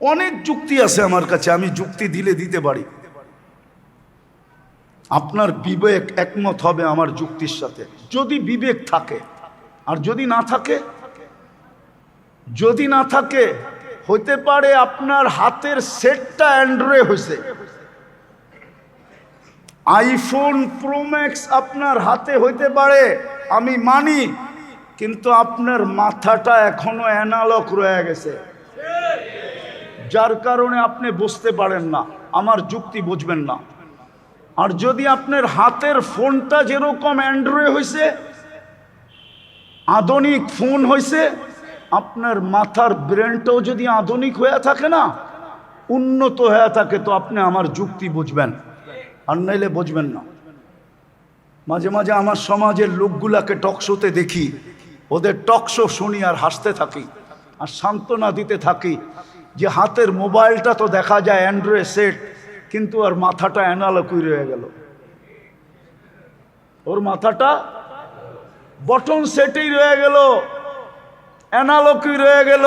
A: অনেক যুক্তি আছে আমার কাছে, আমি যুক্তি দিলে দিতে পারি। আপনার বিবেক একমত হবে আমার যুক্তির সাথে, যদি বিবেক থাকে। আর যদি না থাকে, যদি না থাকে, হতে পারে আপনার হাতের সেটটা অ্যান্ড্রয়েড হয়েছে, আইফোন প্রো ম্যাক্স আপনার হাতে হইতে পারে, আমি মানি, কিন্তু আপনার মাথাটা এখনো অ্যানালগ রয়ে গেছে, যার কারণে আপনি বুঝতে পারেন না, আমার যুক্তি বুঝবেন না। আর যদি আপনার হাতের ফোনটা যেরকম অ্যান্ড্রয়েড হয়েছে, আধুনিক ফোন হয়েছে, আপনার মাথার ব্রেনটাও যদি আধুনিক হয়ে থাকে না, উন্নত হয়ে থাকে, তো আপনি আমার যুক্তি বুঝবেন, আর নাইলে বুঝবেন না। মাঝে মাঝে আমার সমাজের লোকগুলাকে টকশোতে দেখি, ওদের টকশো শুনি আর হাসতে থাকি আর সান্ত্বনা দিতে থাকি যে হাতের মোবাইলটা তো দেখা যায় অ্যান্ড্রয়েড সেট, কিন্তু আর মাথাটা অ্যানালগই রয়ে গেল। ওর মাথাটা বটন সেটেই রয়ে গেল, অ্যানালগই রয়ে গেল।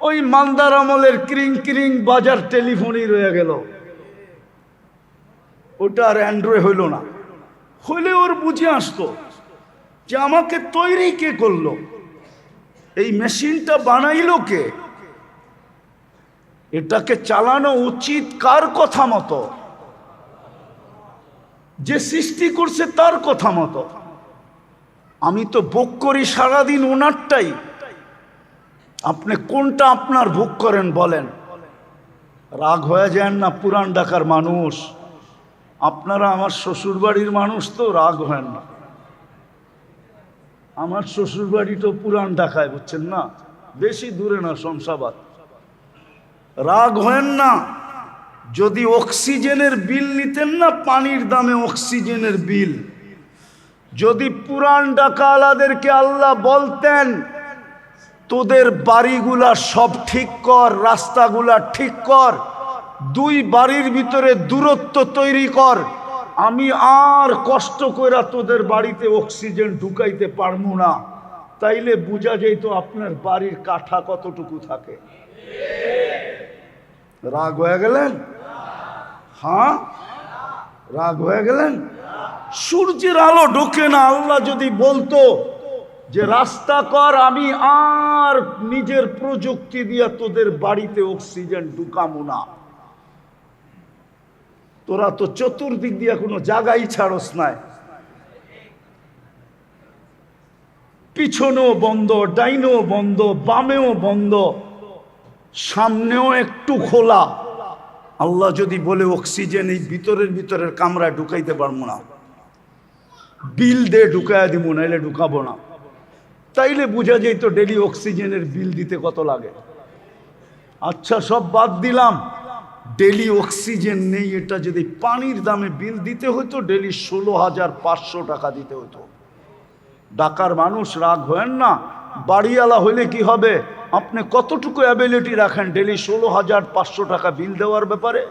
A: ওই মালদার আমলের ক্রিং ক্রিং বাজার টেলিফোনই রয়ে গেল, ওটা আর অ্যান্ড্রয়েড হইল না। হইলে ওর বুঝে আসতো যে আমাকে তৈরি কে করলো, এই মেশিনটা বানাইলো কে, এটাকে চালানো উচিত কার কথা মতো, যে সৃষ্টি করছে তার কথা মতো। আমি তো ভোগ করি সারাদিন ওনারটাই, আপনি কোনটা আপনার ভোগ করেন বলেন? রাগ হয়ে যান না পুরান ঢাকার মানুষ, আপনারা আমার শ্বশুর বাড়ির মানুষ, তো রাগ হয় না। আমার শ্বশুর বাড়ি তো পুরান ঢাকায়, বুঝছেন না, বেশি দূরে না, শমশাবাদ। রাগ হয় না। যদি অক্সিজেনের বিল নিতেন না, পানির দামে অক্সিজেনের বিল, যদি পুরান ঢাকাওয়ালাদেরকে আল্লাহ বলতেন তোদের বাড়িগুলা সব ঠিক কর, রাস্তাগুলা ঠিক কর, দুই বাড়ির ভিতরে দূরত্ব তৈরি কর, আমি আর কষ্ট করে তোদের বাড়িতে অক্সিজেন ঢুকাইতে পারবো না, তাইলে বোঝা যেত আপনার বাড়ির কাঠা কতটুকু থাকে। রাগ হয়ে গেলেন? হ্যাঁ, রাগ হয়ে গেলেন? সূর্যের আলো ঢোকে না, আল্লাহ যদি বলতো যে রাস্তা কর, আমি আর নিজের প্রযুক্তি দিয়ে তোদের বাড়িতে অক্সিজেন ঢুকাবো না। তোরা তো চতুর্দিক দিয়ে কোনো জায়গায় ছাড়স নাই, পিছনেও বন্ধ, ডাইনেও বন্ধ, বামেও বন্ধ, সামনেও একটু খোলা। আল্লাহ যদি বলে অক্সিজেন এই ভিতরের কামরায় ঢুকাইতে পারবো না, বিল দিয়ে ঢুকাইয়া দিব, নাইলে ঢুকাবো না, তাইলে বোঝা যেত ডেলি অক্সিজেনের বিল দিতে কত লাগে। আচ্ছা, সব বাদ দিলাম, ডেলি অক্সিজেন নেই, এটা যদি পানির দামে বিল দিতে হতো, ডেলি 16,500 টাকা দিতে হতো। ঢাকার মানুষ রাগ হয়েন না, বাড়িওয়ালা হইলে কি হবে, আপনি কতটুকু অ্যাবিলিটি রাখেন ডেলি 16,500 টাকা বিল দেওয়ার ব্যাপারে?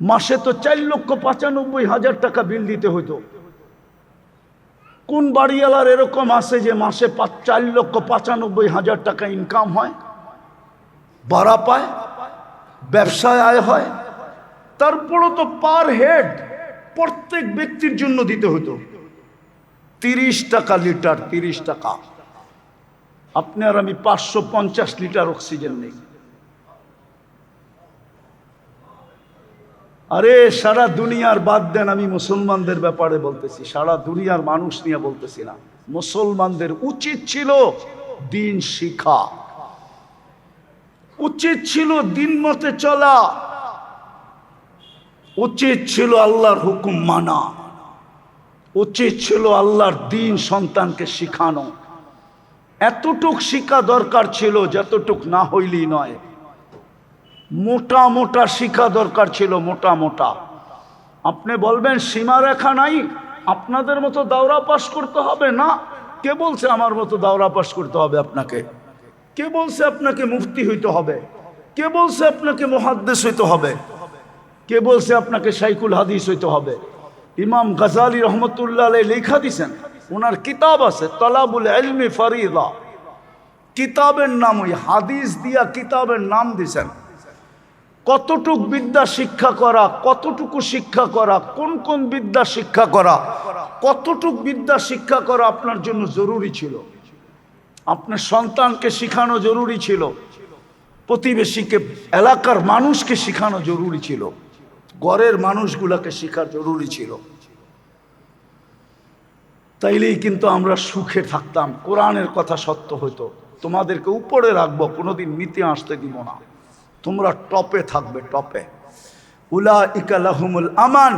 A: মাসে তো 4,95,000 টাকা বিল দিতে হতো। কোন বাড়িওয়ালার এরকম আছে যে মাসে 4,95,000 টাকা ইনকাম হয়, ভাড়া পায়, ব্যবসায় আয় হয়? তারপরও তো পার হেড প্রত্যেক ব্যক্তির জন্য দিতে হতো 30 টাকা লিটার, 30 টাকা। আপনি আর আমি 550 লিটার অক্সিজেন নেই। আরে সারা দুনিয়ার বাদ দেন, আমি মুসলমানদের ব্যাপারে বলতেছি, সারা দুনিয়ার মানুষ নিয়ে বলতেছি না। মুসলমানদের উচিত ছিল দিন শিখা, উচিত ছিল দিন মতে চলা, উচিত ছিল আল্লাহর হুকুম মানা, উচিত ছিল আল্লাহর দিন সন্তানকে শিখানো। এতটুক শিক্ষা দরকার ছিল, যতটুক না হইলেই নয়। মোটা মোটা শিক্ষা দরকার ছিল, মোটা মোটা। আপনি বলবেন সীমারেখা নাই, আপনাদের মতো দাওরা পাস করতে হবে না। কে বলছে আমার মতো দাওরা পাস করতে হবে আপনাকে? কে বলছে আপনাকে মুফতি হইতে হবে? কে বলছে আপনাকে মুহাদ্দিস হইতে হবে? কে বলছে আপনাকে শাইখুল হাদিস হইতে হবে? ইমাম গাজালি রহমতুল্লাহ আলাইহি লেখা দিছেন, ওনার কিতাব আছে তালাবুল ইলমি ফরিদা, কিতাবের নাম ওই হাদিস দিয়া কিতাবের নাম দিছেন। কতটুক বিদ্যা শিক্ষা করা, কতটুকু শিক্ষা করা, কোন কোন বিদ্যা শিক্ষা করা, কতটুক বিদ্যা শিক্ষা করা আপনার জন্য জরুরি ছিল। আপনার সন্তানকে শিখানো জরুরি ছিল, প্রতিবেশীকে, এলাকার মানুষকে শিখানো জরুরি ছিল, ঘরের মানুষগুলাকে শিখা জরুরি ছিল। তাইলেই কিন্তু আমরা সুখে থাকতাম, কোরআনের কথা সত্য হইতো। তোমাদেরকে উপরে রাখবো, কোনোদিন নিতে আসতে দিব না, তোমরা টপে থাকবে, টপে। উলাইকা লাহুমুল আমান,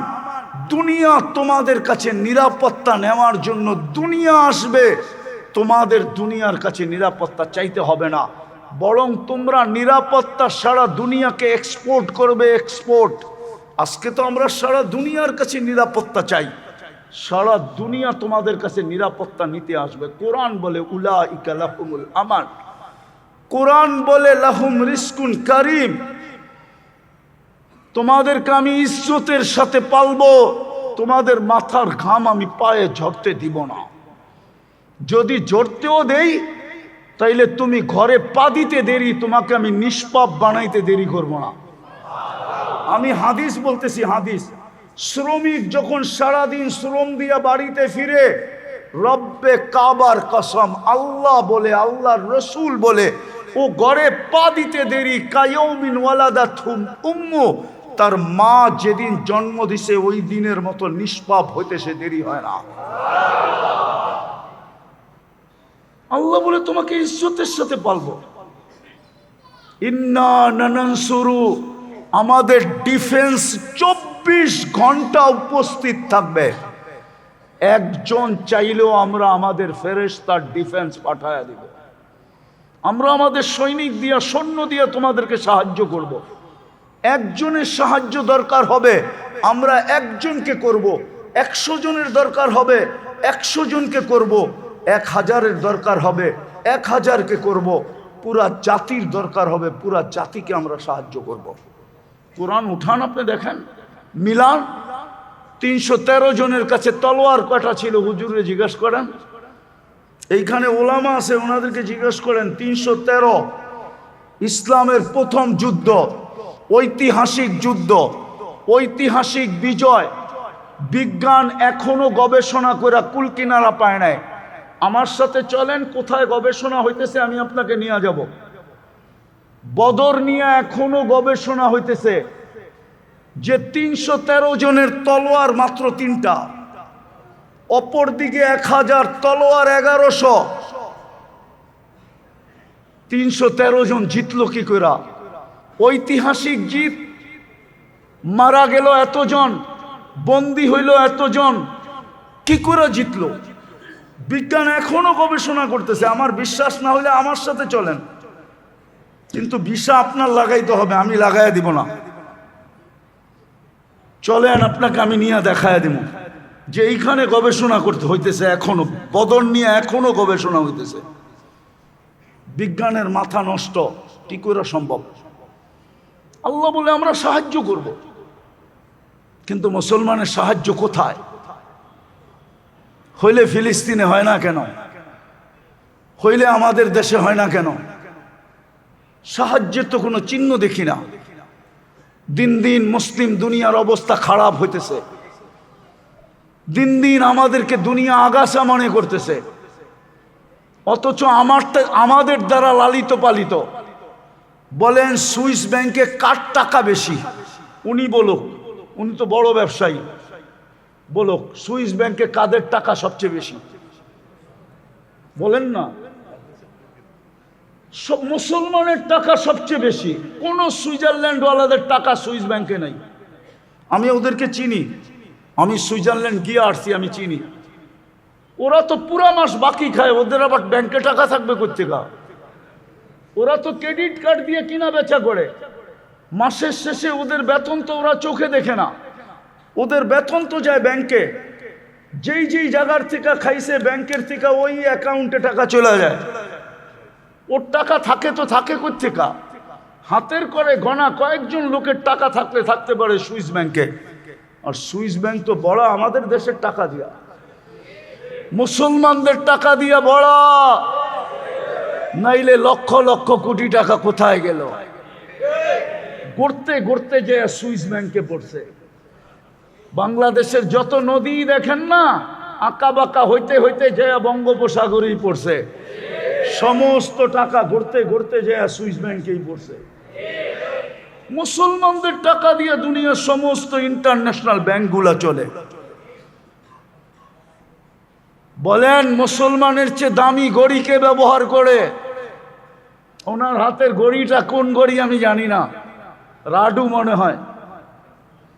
A: দুনিয়া তোমাদের কাছে নিরাপত্তা নেওয়ার জন্য দুনিয়া আসবে, তোমাদের দুনিয়ার কাছে নিরাপত্তা চাইতে হবে না, বরং তোমরা নিরাপত্তা সারা দুনিয়াকে এক্সপোর্ট করবে, এক্সপোর্ট। আজকে তো আমরা সারা দুনিয়ার কাছে নিরাপত্তা চাই, সারা দুনিয়া তোমাদের কাছে নিরাপত্তা নিতে আসবে। কোরআন বলে উলাইকা লাহুমুল আমান, কোরআন বলে লাহুম রিজকুন কারীম, তোমাদেরকে আমি ইজ্জতের সাথে পালবো, তোমাদের মাথার ঘাম আমি পায়ে ঝরতে দিব না। যদি ঝরতেও দেই তাইলে তুমি ঘরে পা দিতে দেরি, তোমাকে আমি নিষ্পাপ বানাইতে দেরি করব না। আমি হাদিস বলতেছি, হাদিস। শ্রমিক যখন সারাদিন শ্রম দিয়া বাড়িতে ফিরে, রব্বে কাবার কসম, আল্লাহ বলে, আল্লাহর রসুল বলে, ও ঘরে পা দিতে দেরি কায়ৌমিন ওয়ালাদাতুম উম্মু, তার মা যেদিন জন্ম দিছে ওই দিনের মতো নিষ্পাপ হইতে সে দেরি হয় না। আল্লাহ বলে তোমাকে ইজ্জতের সাথে পালবো। ইন্না নানানসুরু, আমাদের ডিফেন্স 24 ঘন্টা উপস্থিত থাকবে। একজন চাইলেও আমরা আমাদের ফেরেশতার ডিফেন্স পাঠায়া দিব। আমরা আমাদের সৈনিক দিয়া, সৈন্য দিয়া তোমাদেরকে সাহায্য করব। একজনের সাহায্য দরকার হবে, আমরা একজনকে করব। 100 জনের দরকার হবে, 100 জনকে করব। 1000-এর দরকার হবে, 1000-কে করব। পুরা জাতির দরকার হবে, পুরা জাতিকে আমরা সাহায্য করব। কোরআন উঠান, আপনি দেখেন, মিলান। 313 জনের কাছে তলোয়ার কয়টা ছিল? হুজুরে জিজ্ঞেস করেন। এইখানে ওলামা আছে, ওনাদেরকে জিজ্ঞেস করেন। 313। ইসলামের প্রথম যুদ্ধ, ঐতিহাসিক যুদ্ধ, ঐতিহাসিক বিজয়। বিজ্ঞান এখনো গবেষণা করে কুল কিনারা পায় নাই। আমার সাথে চলেন, কোথায় গবেষণা হইতেছে আমি আপনাকে নিয়ে যাব। বদর নিয়ে এখনো গবেষণা হইতেছে, যে 313 জনের তলোয়ার মাত্র 3টা, অপর দিকে 1000 তলোয়ার 1100। 313 জন জিতলো কি করে? ঐতিহাসিক জিত। মারা গেল এতজন, বন্দী হইল এতজন, কি করে জিতলো? বিজ্ঞান এখনো গবেষণা করতেছে। আমার বিশ্বাস না হলে আমার সাথে চলেন, কিন্তু ভিসা আপনার লাগাইতে হবে, আমি লাগাইয়া দিব না। চলেন, আপনাকে আমি নিয়ে দেখায় দিব যে এইখানে গবেষণা করতে হইতেছে। এখনো বদর নিয়ে এখনো গবেষণা হইতেছে। বিজ্ঞানের মাথা নষ্ট, কি করে সম্ভব? আল্লাহ বলে আমরা সাহায্য করব, কিন্তু মুসলমানের সাহায্য কোথায়? হইলে ফিলিস্তিনে হয় না কেন? হইলে আমাদের দেশে হয় না কেন? সাহায্যের তো কোনো চিহ্ন দেখি না। দিন দিন মুসলিম দুনিয়ার অবস্থা খারাপ হইতেছে। দিন দিন আমাদেরকে দুনিয়া আগাছা মনে করতেছে, অথচ আমাদের দ্বারা লালিত পালিত। বলেন সুইস ব্যাংকে কার টাকা বেশি? উনি বলুক, উনি তো বড় ব্যবসায়ী, বলুক সুইস ব্যাংকে কাদের টাকা সবচেয়ে বেশি? বলেন না। সব মুসলমানের টাকা সবচেয়ে বেশি। কোন সুইজারল্যান্ডওয়ালাদের টাকা সুইস ব্যাংকে নাই। আমি ওদেরকে চিনি, আমি সুইজারল্যান্ড গিয়ে আসছি, আমি চিনি। ওরা তো পুরা মাস বাকি খায়, ওদের আবার ব্যাংকে টাকা থাকবে কোত্থেকে? ওরা তো ক্রেডিট কার্ড দিয়ে কিনা বেচা করে। মাসের শেষে ওদের বেতন তো ওরা চোখে দেখে না, ওদের বেতন তো যায় ব্যাংকে। যেই যেই জায়গার থেকে খাইছে ব্যাংকের থেকে ওই অ্যাকাউন্টে টাকা চলে যায়। ওর টাকা থাকে তো থাকে কোত্থেকে? হাতের করে গণা কয়েকজন লোকের টাকা থাকতে পারে সুইস ব্যাংকে। আর সুইস ব্যাংক তো বড় আমাদের দেশের টাকা দিয়া, মুসলমানদের টাকা দিয়া বড়, নাইলে লক্ষ লক্ষ কোটি টাকা কোথায় গেল? গড়তে গড়তে যে সুইস ব্যাংকে পড়ছে। বাংলাদেশের যত নদী দেখেন না, আঁকা বাঁকা হইতে হইতে যে বঙ্গোপসাগরেই পড়ছে। সমস্ত টাকা গড়তে গড়তে যে সুইস ব্যাংকেই পড়ছে। মুসলমানদের টাকা দিয়ে দুনিয়ার সমস্ত ইন্টারন্যাশনাল ব্যাংকগুলো চলে। বলেন মুসলমানের চেয়ে দামি ঘড়িকে ব্যবহার করে? ওনার হাতের ঘড়িটা কোন ঘড়ি আমি জানি না, রাডু মনে হয়,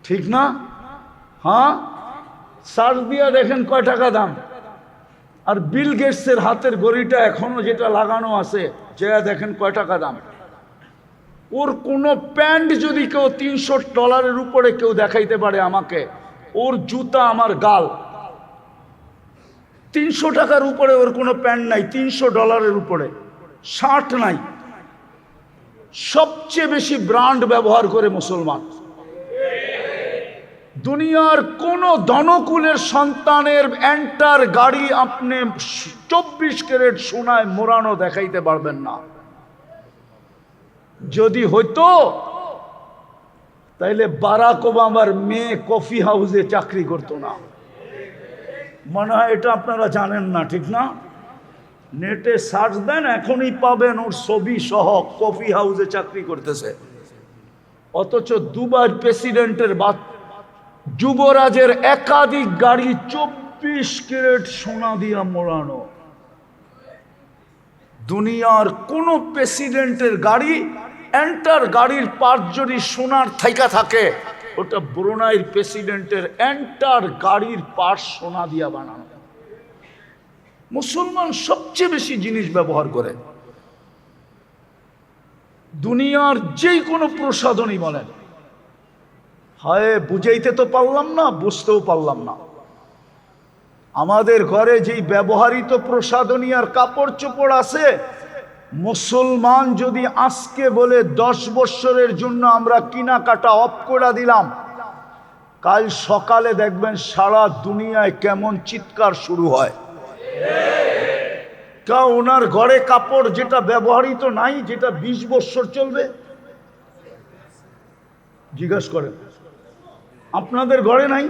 A: ঠিক না? হ্যাঁ, সার্চ দিয়ে দেখেন কয় টাকা দাম। আর বিল গেটসের হাতের ঘড়িটা এখনো যেটা লাগানো আছে, যে দেখেন কয় টাকা দাম। ওর কোনো প্যান্ট যদি কেউ $300 উপরে কেউ দেখাইতে পারে আমাকে, ওর জুতা আমার গাল। 300 টাকার উপরে ওর কোনো প্যান্ট নাই, $300 উপরে শার্ট নাই। সবচেয়ে বেশি ব্র্যান্ড ব্যবহার করে মুসলমান। দুনিয়ার কোন ধনকুলের সন্তানের এন্টার গাড়ি আপনি 24 ক্যারেট সোনায় মোড়ানো দেখাইতে পারবেন না। যদি হইতো তাইলে বারাক ওবামার মেয়ে কফি হাউসে চাকরি করতো না। মনে হয় এটা আপনারা জানেন না, ঠিক না? নেটে সার্চ দেন, এখনই পাবেন ওর ছবি সহ কফি হাউসে চাকরি করতেছে। অথচ দুবার প্রেসিডেন্টের যুবরাজের একাধিক গাড়ি 24 ক্যারেট সোনা দিয়া মোড়ানো। দুনিয়ার কোন প্রেসিডেন্টের গাড়ি এন্টার গাড়ির পার্ট যদি সোনার থাইকা থাকে, ওটা ব্রুনাইয়ের প্রেসিডেন্টের এন্টার গাড়ির পার্ট সোনা দিয়া বানানো। মুসলমান সবচেয়ে বেশি জিনিস ব্যবহার করে। দুনিয়ার যে কোনো প্রসাধনী বলেন, হায় বুঝাইতে তো পারলাম না, বুঝতেও পারলাম না। আমাদের ঘরে যেই ব্যবহৃত প্রসাধনী আর কাপড় চোপড় আছে, মুসলমান যদি আজকে বলে 10 বছরের জন্য আমরা কেনাকাটা অফ করে দিলাম, কাল সকালে দেখবেন সারা দুনিয়ায় কেমন চিৎকার শুরু হয়। কা ওনার ঘরে কাপড় যেটা ব্যবহৃত নাই, যেটা 20 বছর চলবে? জিজ্ঞাসা করেন, আপনাদের ঘরে নাই?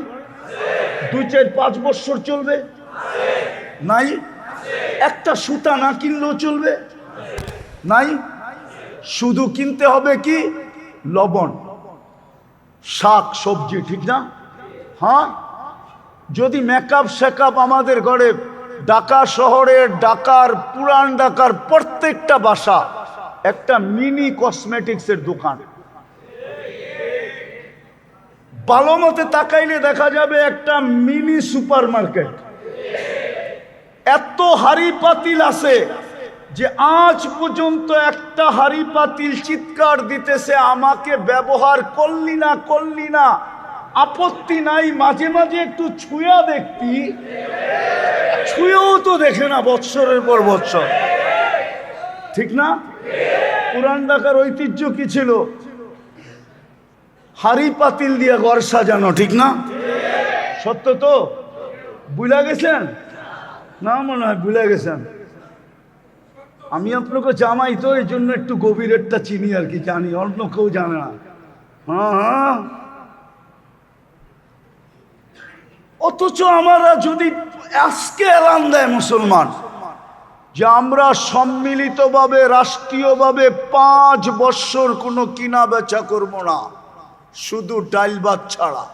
A: 2, 4, 5 বছর চলবে? নাই? একটা সুতা না কিনলেও চলবে? নাই? শুধু কিনতে হবে কি? লবণ, শাক সবজি, ঠিক না? হ্যাঁ, যদি মেকআপ শেকআপ আমাদের ঘরে, ঢাকা শহরের, ঢাকার পুরান ঢাকার প্রত্যেকটা বাসা একটা মিনি কসমেটিক্সের দোকান। ভালো মতে তাকাইলে দেখা যাবে একটা মিনি সুপার মার্কেট। এত হাড়ি পাতিল আছে যে আজ পর্যন্ত একটা হাড়ি পাতিল চিৎকার দিতেছে, আমাকে ব্যবহার করলি না, আপত্তি নাই, মাঝে মাঝে একটু ছুঁয়া দেখতি, ছুঁয়েও তো দেখে না বৎসরের পর বৎসর, ঠিক না? পুরান ঢাকার ঐতিহ্য কি ছিল? হাড়ি পাতিল দিয়ে ঘর সাজানো, ঠিক না? সত্য তো? ভুলে গেছেন না? মনে হয় ভুলে গেছেন। আমি আপনাকে জামাই তো, এই জন্য একটু গভীরেরটা চিনি আর কি, জানি, অন্য কেউ জানে না। হ্যাঁ, অথচ আমরা যদি আজকে এলান দেয় মুসলমান যে আমরা সম্মিলিতভাবে রাষ্ট্রীয়ভাবে 5 বছর কোনো কিনা বেচা করব না, শুধু ডাল ভাত ছাড়া,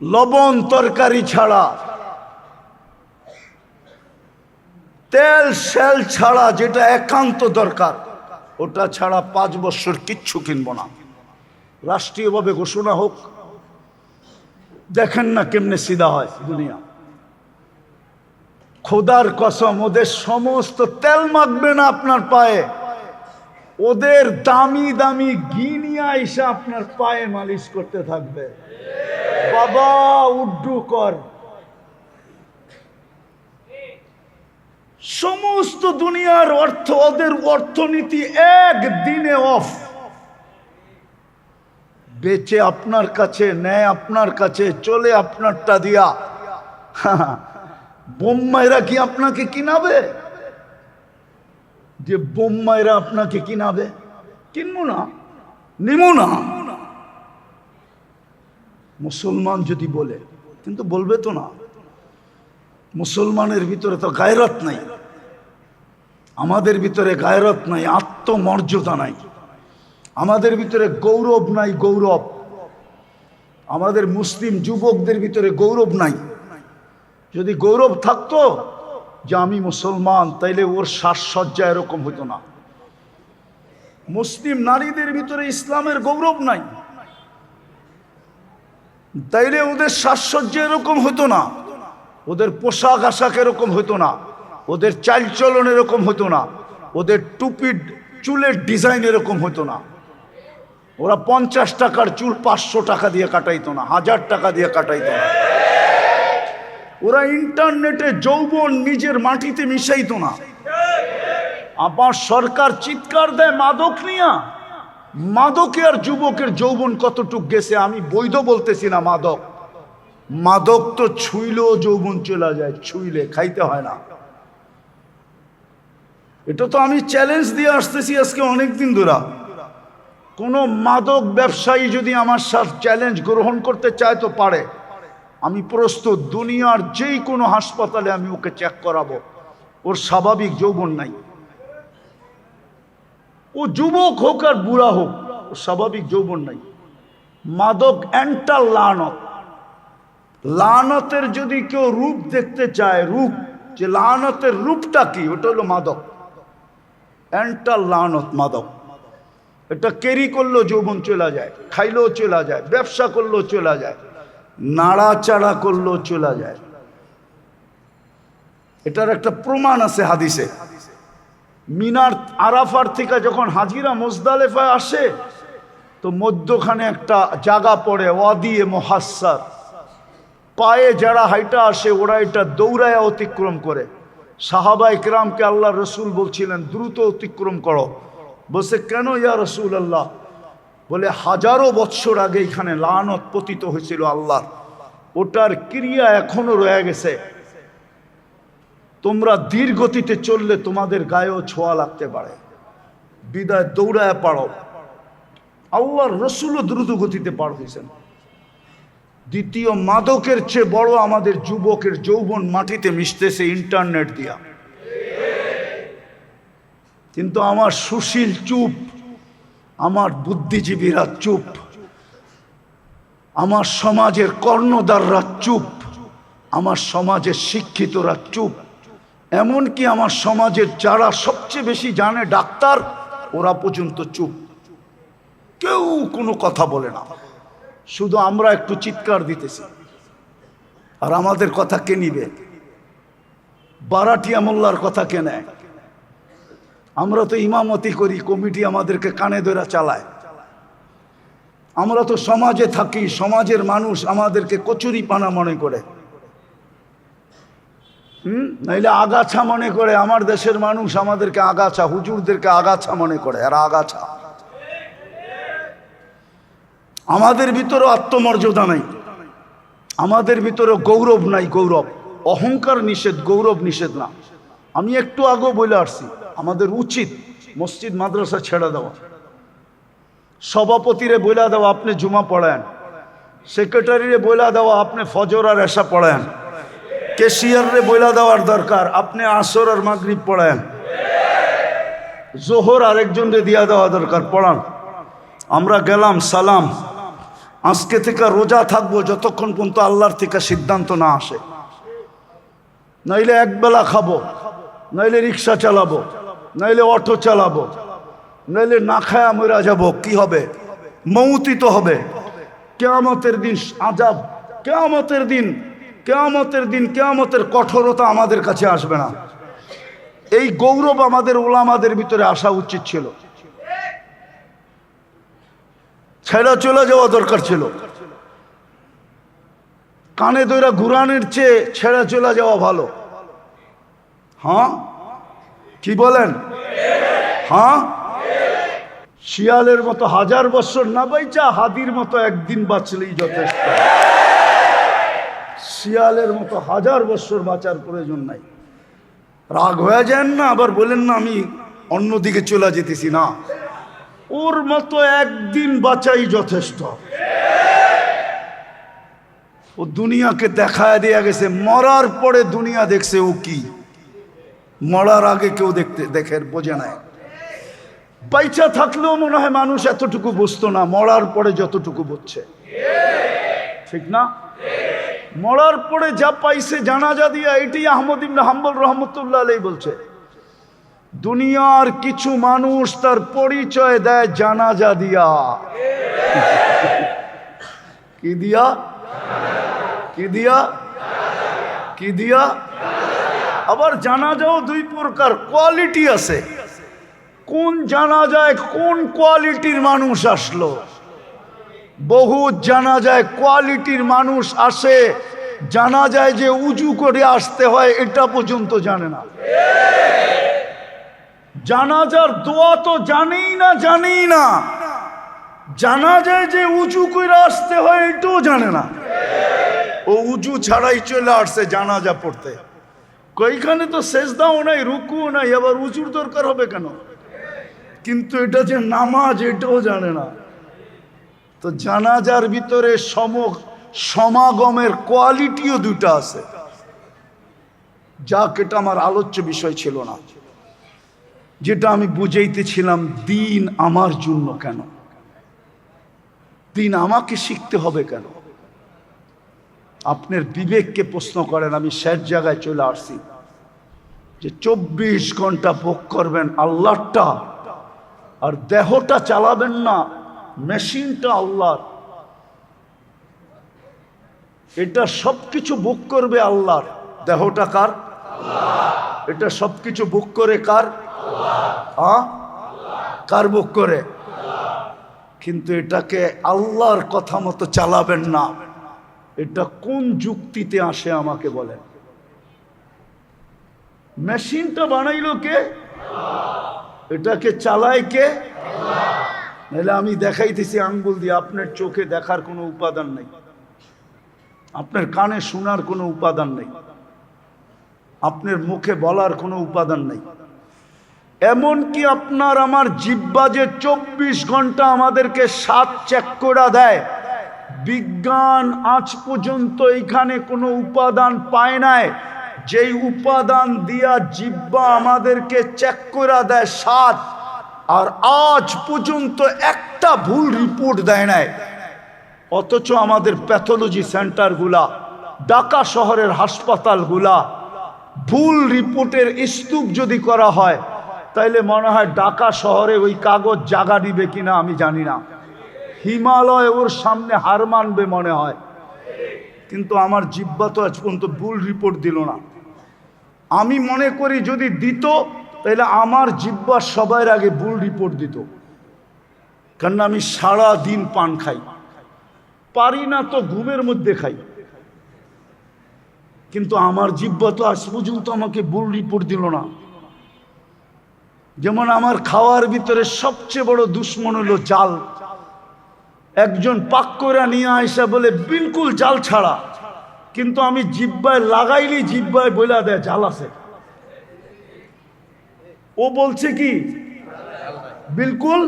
A: লবণ তরকারি ছাড়া, তেল সেল ছাড়া, যেটা একান্ত দরকার ওটা ছাড়া 5 বছর কিচ্ছু কিনব না, রাষ্ট্রীয়ভাবে ঘোষণা হোক। দেখেন না কেমনে সিধা হয় দুনিয়া। খোদার কসম, ওদের সমস্ত তেল মাখবে না আপনার পায়ে, ওদের দামি দামি ঘি নিয়ে এসে আপনার পায়ে মালিশ করতে থাকবে। বাবা উড্ডু কর। সমস্ত দুনিয়ার অর্থ, ওদের অর্থনীতি একদিনে অফ। বেচে আপনার কাছে, নেয় আপনার কাছে, চলে আপনারটা দিয়া। বোম্মাইরা কি আপনাকে কিনাবে? যে বোম্মাইরা আপনাকে কিনাবে? কিনবো না, নিব না। মুসলমান যদি বলে, কিন্তু বলবে তো না। মুসলমানের ভিতরে তো গায়রত নাই, আমাদের ভিতরে গায়রত নাই, আত্মমর্যাদা নাই, আমাদের ভিতরে গৌরব নাই, গৌরব। আমাদের মুসলিম যুবকদের ভিতরে গৌরব নাই। যদি গৌরব থাকতো যে আমি মুসলমান, তাইলে ওর সাজসজ্জা এরকম হতো না। মুসলিম নারীদের ভিতরে ইসলামের গৌরব নাই, তাইলে ওদের সাজসজ্জা এরকম হতো না, ওদের পোশাক আশাক এরকম হতো না, ওদের চালচলন এরকম হতো না, ওদের টুপির চুলের ডিজাইন এরকম হতো না। ওরা 50 টাকার চুল 500 টাকা দিয়ে কাটাইতো না, 1000 টাকা দিয়ে কাটাইতো না। ওরা ইন্টারনেটে যৌবন নিজের মাটিতে মিশাইতো না। আবার সরকার চিৎকার দেয় মাদক নিয়া, মাদকে আর যুবকের যৌবন কতটুক গেছে, আমি বৈধ বলতেছি না। মাদক মাদক তো ছুঁইলেও যৌবন চলে যায়, ছুঁইলে, খাইতে হয় না। এটা তো আমি চ্যালেঞ্জ দিয়ে আসতেছি আজকে অনেকদিন ধরে। কোনো মাদক ব্যবসায়ী যদি আমার সাথে চ্যালেঞ্জ গ্রহণ করতে চায় তো পারে, আমি প্রস্তুত। দুনিয়ার যেই কোনো হাসপাতালে আমি ওকে চেক করাবো, ওর স্বাভাবিক যৌবন নাই। ও যুবক হোক আর বুড়া হোক, ওর স্বাভাবিক যৌবন নাই। মাদক এন্টা লানত। লানতের যদি কেউ রূপ দেখতে চায়, রূপ, যে লানতের রূপটা কি, ওটা হলো মাদক। এন্টা লানত মাদক। এটা ক্যারি করলেও যৌবন চলে যায়, খাইলেও চলে যায়, ব্যবসা করলেও চলে যায়, নাড়াচাড়া করলেও চলে যায়। এটার একটা প্রমাণ আছে হাদিসে। মিনার আরাফার থেকে যখন হাজিরা মুজদালিফায় আসে, তো মধ্যখানে একটা জায়গা পড়ে, ওয়াদিয়ে মুহাসসার। পায়ে যারা হাইটা আসে ওরা এটা দৌড়ায় অতিক্রম করে। সাহাবা ইকরামকে আল্লাহ রসুল বলছিলেন দ্রুত অতিক্রম করো। বলছে কেন ইয়া রসুল আল্লাহ? বলে হাজারো বৎসর আগে এখানে লানত পতিত হয়েছিল আল্লাহর, ওটার ক্রিয়া এখনো রয়ে গেছে। তোমরা ধীর গতিতে চললে তোমাদের গায়েও ছোঁয়া লাগতে পারে, বিদায় দৌড়ায় পারো। আল্লাহর রসুলও দ্রুত গতিতে পার হয়েছেন। দ্বিতীয়, মাদকের চেয়ে বড় আমাদের যুবকের যৌবন মাটিতে মিশতেছে ইন্টারনেট দিয়া। কিন্তু আমার সুশীল চুপ, আমার বুদ্ধিজীবীরা চুপ, আমার সমাজের কর্ণধাররা চুপ, আমার সমাজের শিক্ষিতরা চুপ, এমনকি আমার সমাজের যারা সবচেয়ে বেশি জানে ডাক্তার, ওরা পর্যন্ত চুপ। কেউ কোনো কথা বলে না, শুধু আমরা একটু চিৎকার দিতেছি। আর আমাদের কথা কে নিবে? বারাটিয়া মোল্লার কথা কে নেয়? আমরা তো ইমামতি করি, কমিটি আমাদেরকে কানে ধরে চালায়। আমরা তো সমাজে থাকি, সমাজের মানুষ আমাদেরকে কচুরি পানা মনে করে, নাইলে আগাছা মনে করে। আমার দেশের মানুষ আমাদেরকে আগাছা, হুজুরদেরকে আগাছা মনে করে, আর আগাছা। আমাদের ভিতরে আত্মমর্যাদা নাই, আমাদের ভিতরে গৌরব নাই। গৌরব, অহংকার নিষেধ, গৌরব নিষেধ না। আমি একটু আগেও বলে আসছি, আমাদের উচিত মসজিদ মাদ্রাসা ছেড়ে দেওয়া। সভাপতিরে বইলা দেওয়া আপনি জুমা পড়ান, সেক্রেটারিরে বইলা দেওয়া আপনি ফজর আর এশা পড়ান, ক্যাশিয়ারে বইলা দেওয়ার দরকার আপনি আসর আর মাগরিব পড়ান, জোহর আরেকজনরে দিয়া দেওয়া দরকার, পড়ান। আমরা গেলাম, সালাম। আজকে থেকে রোজা থাকবো যতক্ষণ পর্যন্ত আল্লাহর থেকে সিদ্ধান্ত না আসে। নাইলে একবেলা খাবো, নাইলে রিক্সা চালাবো, নাইলে অটো চালাবো, নাইলে না খায়া মরা যাবো। কি হবে? মৌতি তো হবে। কিয়ামতের দিন আযাব, কিয়ামতের দিন, কিয়ামতের দিন, কিয়ামতের কঠোরতা আমাদের কাছে আসবে না। এই গৌরব আমাদের ওলামাদের ভিতরে আসা উচিত ছিল। ছেড়া চলে যাওয়া দরকার ছিল। কানে দইরা ঘুরানোর চেয়ে ছেড়া চলে যাওয়া ভালো। হ্যাঁ, কি বলেন? হ্যাঁ, শিয়ালের মতো 1000 বছর না বাইচা হাদির মতো একদিন বাঁচলেই যথেষ্ট। শিয়ালের মতো 1000 বছর বাঁচার প্রয়োজন নাই। রাগ হয়ে যান না, আবার বলেন না আমি অন্যদিকে চলে যেতেছি না। ওর মতো একদিন বাঁচাই যথেষ্ট। ও দুনিয়াকে দেখায় দেয়া গেছে, মরার পরে দুনিয়া দেখছে ও কি। মরার আগে কেউ দেখে বোঝে নাই। বাইচা থাকলেও মনে হয় মানুষ এতটুকু বুঝতো না, মরার পরে যতটুকু বুঝছে। ঠিক না? মরার পরে যা পাইছে জানাজা দিয়া, এটি আহমদ ইবনে হাম্বল রহমতুল্লাহ আলাইহি বলছে, দুনিয়ার কিছু মানুষ তার পরিচয় দেয় জানাজা দিয়া। কি দিয়া? কি দিয়া? কি দিয়া? আবার জানাজাও দুই প্রকার, কোয়ালিটি আছে। কোন জানাজায় কোন কোয়ালিটির মানুষ আসলো? বহু জানাজায় কোয়ালিটির মানুষ আসে, জানাজায় যে উজু করে আসতে হয় এটা পর্যন্ত জানে না। জানাজার দোয়া তো জানেই না, জানেই না। জানা যায় যে উঁচু করে আসতে হয় এটাও জানে না, ও উঁচু ছাড়াই চলে আসছে জানাজা পড়তে। কইখানে তো সেজদাও নাই, রুকুও নাই, আবার উঁচুর দরকার হবে কেন? কিন্তু এটা যে নামাজ এটাও জানে না। তো জানাজার ভিতরে সমাগমের কোয়ালিটিও দুটা আছে। যাক, এটা আমার আলোচ্য বিষয় ছিল না। যেটা আমি বুঝাইতেছিলাম, দিন আমার জন্য কেন, দিন আমাকে শিখতে হবে কেন? আপনার বিবেককে প্রশ্ন করেন। আমি শেষ জায়গায় চলে আসছি যে 24 ঘন্টা ভোগ করবেন আল্লাহটা, আর দেহটা চালাবেন না, মেশিনটা আল্লাহর। এটা সবকিছু ভোগ করবে আল্লাহর। দেহটা কার? এটা সবকিছু ভোগ করে কার? কার ভোগ করে? কিন্তু এটাকে আল্লাহর কথা মতো চালাবেন না, এটা কোন যুক্তিতে আসে আমাকে বলেন? মেশিনটা বানাইলো কে? এটাকে চালায় কে? নাহলে আমি দেখাইতেছি আঙ্গুল দিয়ে, আপনার চোখে দেখার কোনো উপাদান নেই, আপনার কানে শোনার কোনো উপাদান নেই, আপনার মুখে বলার কোনো উপাদান নেই। এমনকি আপনার আমার জিহ্বা যে 24 ঘন্টা আমাদেরকে স্বাদ চেক করে দেয়, বিজ্ঞান আজ পর্যন্ত এখানে কোনো উপাদান পায় নাই যেই উপাদান দিয়া জিহ্বা আমাদেরকে চেক করে দেয় স্বাদ, আর আজ পর্যন্ত একটা ভুল রিপোর্ট দেয় নাই। অথচ আমাদের প্যাথোলজি সেন্টারগুলা, ঢাকা শহরের হাসপাতালগুলা, ভুল রিপোর্টের স্তূপ যদি করা হয় তাইলে মনে হয় ঢাকা শহরে ওই কাগজ জাগা দিবে কিনা আমি জানি না, হিমালয় ওর সামনে হার মানবে মনে হয়। কিন্তু আমার জিহ্বা তো আজ পর্যন্ত ভুল রিপোর্ট দিল না। আমি মনে করি যদি দিত তাহলে আমার জিহ্বা সবার আগে ভুল রিপোর্ট দিত, কারণ আমি সারা দিন পান খাই, পারি না তো ঘুমের মধ্যে খাই, কিন্তু আমার জিহ্বা তো আজ পর্যন্ত আমাকে ভুল রিপোর্ট দিল না। যেমন আমার খাওয়ার ভিতরে সবচেয়ে বড় দুশ্মন হলো জাল। একজন পাক করে নিয়ে আইসা বলে বিলকুল জাল ছাড়া, কিন্তু আমি জিহ্বায় লাগাইলি জিহ্বায় বইলা দেয় জাল আছে। ও বলছে কি বিলকুল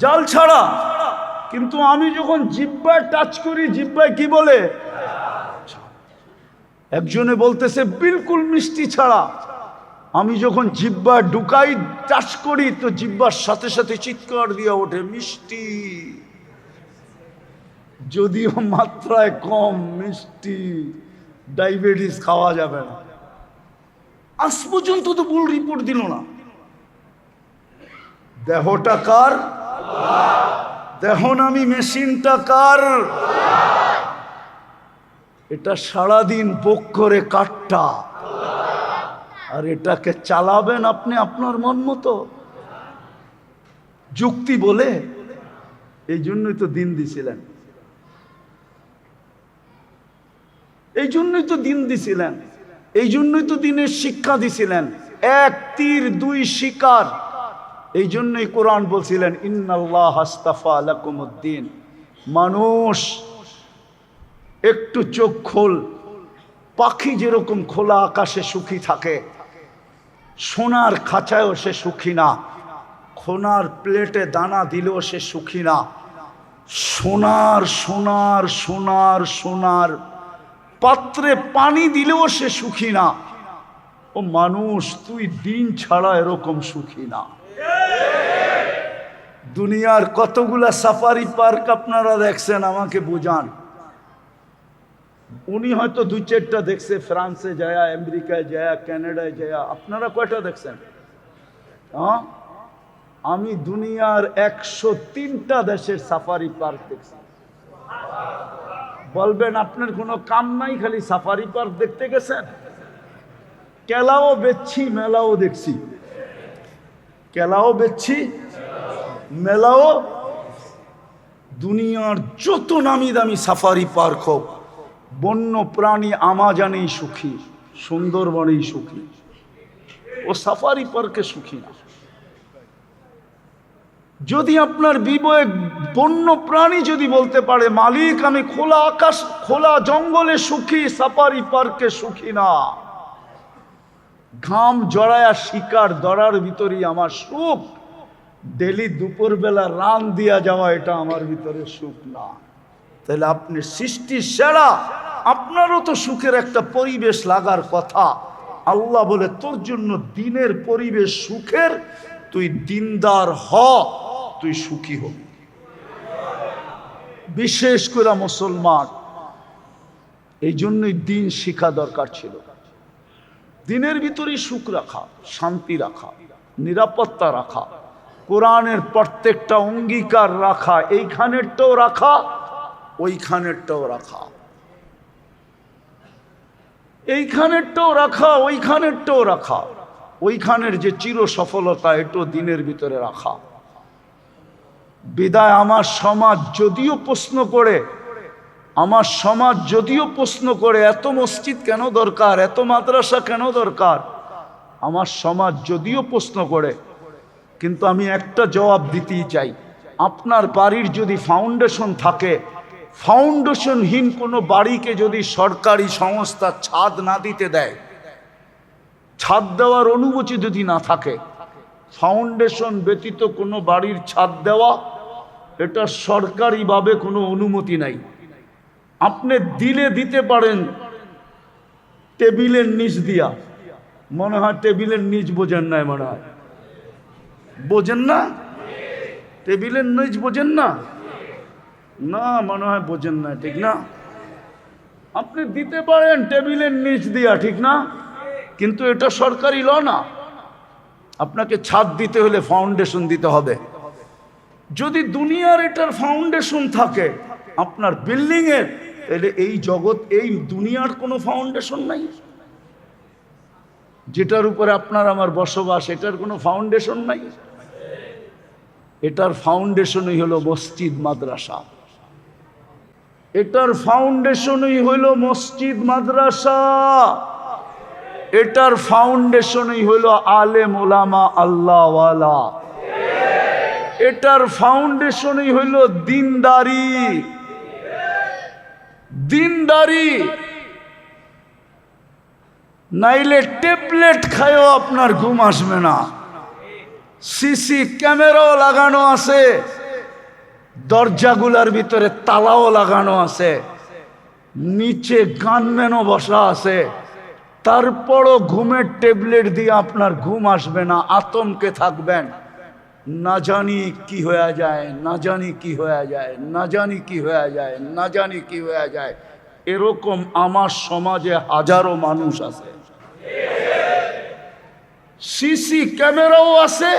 A: জাল ছাড়া, কিন্তু আমি যখন জিহ্বায় টাচ করি জিহ্বায় কি বলে? একজনে বলতেছে বিলকুল মিষ্টি ছাড়া, আমি যখন জিহ্বা ঢুকাই টাচ করি তো জিহ্বার সাথে সাথে চিৎকার দিয়ে ওঠে মিষ্টি, যদিও মাত্রায় কম মিষ্টি, ডায়াবেটিস খাওয়া যাবে না। আজ পর্যন্ত তো ভুল রিপোর্ট দিল না। দেহটা কার? দেহ নামি মেশিনটা কার? এটা সারাদিন ভোগ করে কাঠটা, আর এটাকে চালাবেন আপনি আপনার মন মতো যুক্তি বলে। এই জন্যই তো দিন দিছিলেন, এই জন্যই তো দিন দিছিলেন, এই জন্যই তো দিনের শিক্ষা দিছিলেন। এক তীর দুই শিকার। এই জন্যই কোরআন বলছিলেন ইন্নাল্লাহ আস্তাফা লাকুমুদ্দিন। মানুষ একটু চোখ খোল, পাখি যেরকম খোলা আকাশে সুখী থাকে, সোনার খাঁচায়ও সে সুখী না, সোনার প্লেটে দানা দিলেও সে সুখী না, সোনার সোনার সোনার সোনার পাত্রে পানি দিলেও সে সুখী না। ও মানুষ, তুই দিন ছাড়া এরকম সুখী না। দুনিয়ার কতগুলা সাফারি পার্ক আপনারা দেখছেন, আমাকে বুঝান। উনি হয়তো দুই চারটা দেখছে, ফ্রান্সে যায়, আমেরিকায় যায়, কানাডায় যায়, আপনারা কয়টা দেখছেন? হ্যাঁ, আমি দুনিয়ার 103টা দেশের সাফারি পার্ক দেখছি। বলবেন আপনার কোনো কাম নাই, খালি সাফারি পার্ক দেখতে গেছেন? কেলাও বেচছি, মেলাও দেখছি, কেলাও বেচছি, মেলাও। দুনিয়ার যত নামি দামি সাফারি পার্ক হোক, বন্য প্রাণী আমাজনেই সুখী, সুন্দরবনেই সুখী, ও সাফারি পার্কে সুখী না। যদি আপনার বিবেক বন্য প্রাণী যদি বলতে পারে মালিক আমি খোলা আকাশ খোলা জঙ্গলে সুখী, সাফারি পার্কে সুখী না, ঘাম জড়ায়া শিকার দরার ভিতরেই আমার সুখ, ডেলি দুপুরবেলা রান দিয়া যাওয়া এটা আমার ভিতরে সুখ না, তাহলে আপনি সৃষ্টির সেরা, আপনারও তো সুখের একটা পরিবেশ লাগার কথা। আল্লাহ বলে তোর জন্য দিনের পরিবেশ সুখের, তুই দিনদার হ, তুই সুখী হবি। বিশেষ করে মুসলমান, এই জন্যই দিন শিখা দরকার ছিল। দিনের ভিতরেই সুখ রাখা, শান্তি রাখা, নিরাপত্তা রাখা, কোরআনের প্রত্যেকটা অঙ্গীকার রাখা, এইখানেরটাও রাখা, ওইখানেরটাও রাখা, এইখানেরটাও রাখা, ওইখানেরটাও রাখা, ওইখানের যে চির সফলতা এটাও দিনের ভিতরে রাখা। বিদায় আমার সমাজ যদিও প্রশ্ন করে, আমার সমাজ যদিও প্রশ্ন করে এত মসজিদ কেন দরকার, এত মাদ্রাসা কেন দরকার, আমার সমাজ যদিও প্রশ্ন করে, কিন্তু আমি একটা জবাব দিতেই চাই। আপনার বাড়ির যদি ফাউন্ডেশন থাকে, ফাউন্ডেশনহীন কোনো বাড়িকে যদি সরকারি সংস্থা ছাদ না দিতে দেয়, ছাদ দেওয়ার অনুমতি যদি না থাকে, ফাউন্ডেশন ব্যতীত কোনো বাড়ির ছাদ দেওয়া এটা সরকারিভাবে কোনো অনুমতি নাই। আপনি দিলে দিতে পারেন টেবিলের নিচ দিয়া, মনে হয় টেবিলের নিচ বোঝেন না, মনে হয় বোঝেন না, টেবিলের নিচ বোঝেন না, না মনে হয় বোঝেন না, ঠিক না? আপনি দিতে পারেন টেবিলের নিচ দিয়া, ঠিক না? কিন্তু এটা সরকারি ল না, আপনাকে ছাদ দিতে হলে ফাউন্ডেশন দিতে হবে। যদি দুনিয়ার এটার ফাউন্ডেশন থাকে আপনার বিল্ডিং এর, তাহলে এই জগৎ এই দুনিয়ার কোনো ফাউন্ডেশন নাই। যেটার উপরে আপনার আমার বসবাস এটার কোনো ফাউন্ডেশন নাই। এটার ফাউন্ডেশনই হলো মসজিদ মাদ্রাসা, এটার ফাউন্ডেশনই হলো মসজিদ মাদ্রাসা, এটার ফাউন্ডেশনই হলো আলেম ওলামা আল্লাহওয়ালা, এটার ফাউন্ডেশনই হলো দিনদারি। দিনদারি নাইলে ট্যাবলেট খায়ও আপনার ঘুম আসবে না। সিসি ক্যামেরাও লাগানো আছে, দরজাগুলার ভিতরে তালাও লাগানো আছে, নিচে গানম্যানও বসা আছে, তারপরও ঘুমের ট্যাবলেট দিয়ে আপনার ঘুম আসবে না, আতঙ্কে থাকবেন, না জানি কি হয়ে যায়, না জানি কি হয়ে যায়, না জানি কি হয়ে যায়, না জানি কি হয়ে যায়। এরকম আমার সমাজে হাজারো মানুষ আছে। সিসি ক্যামেরাও আছে,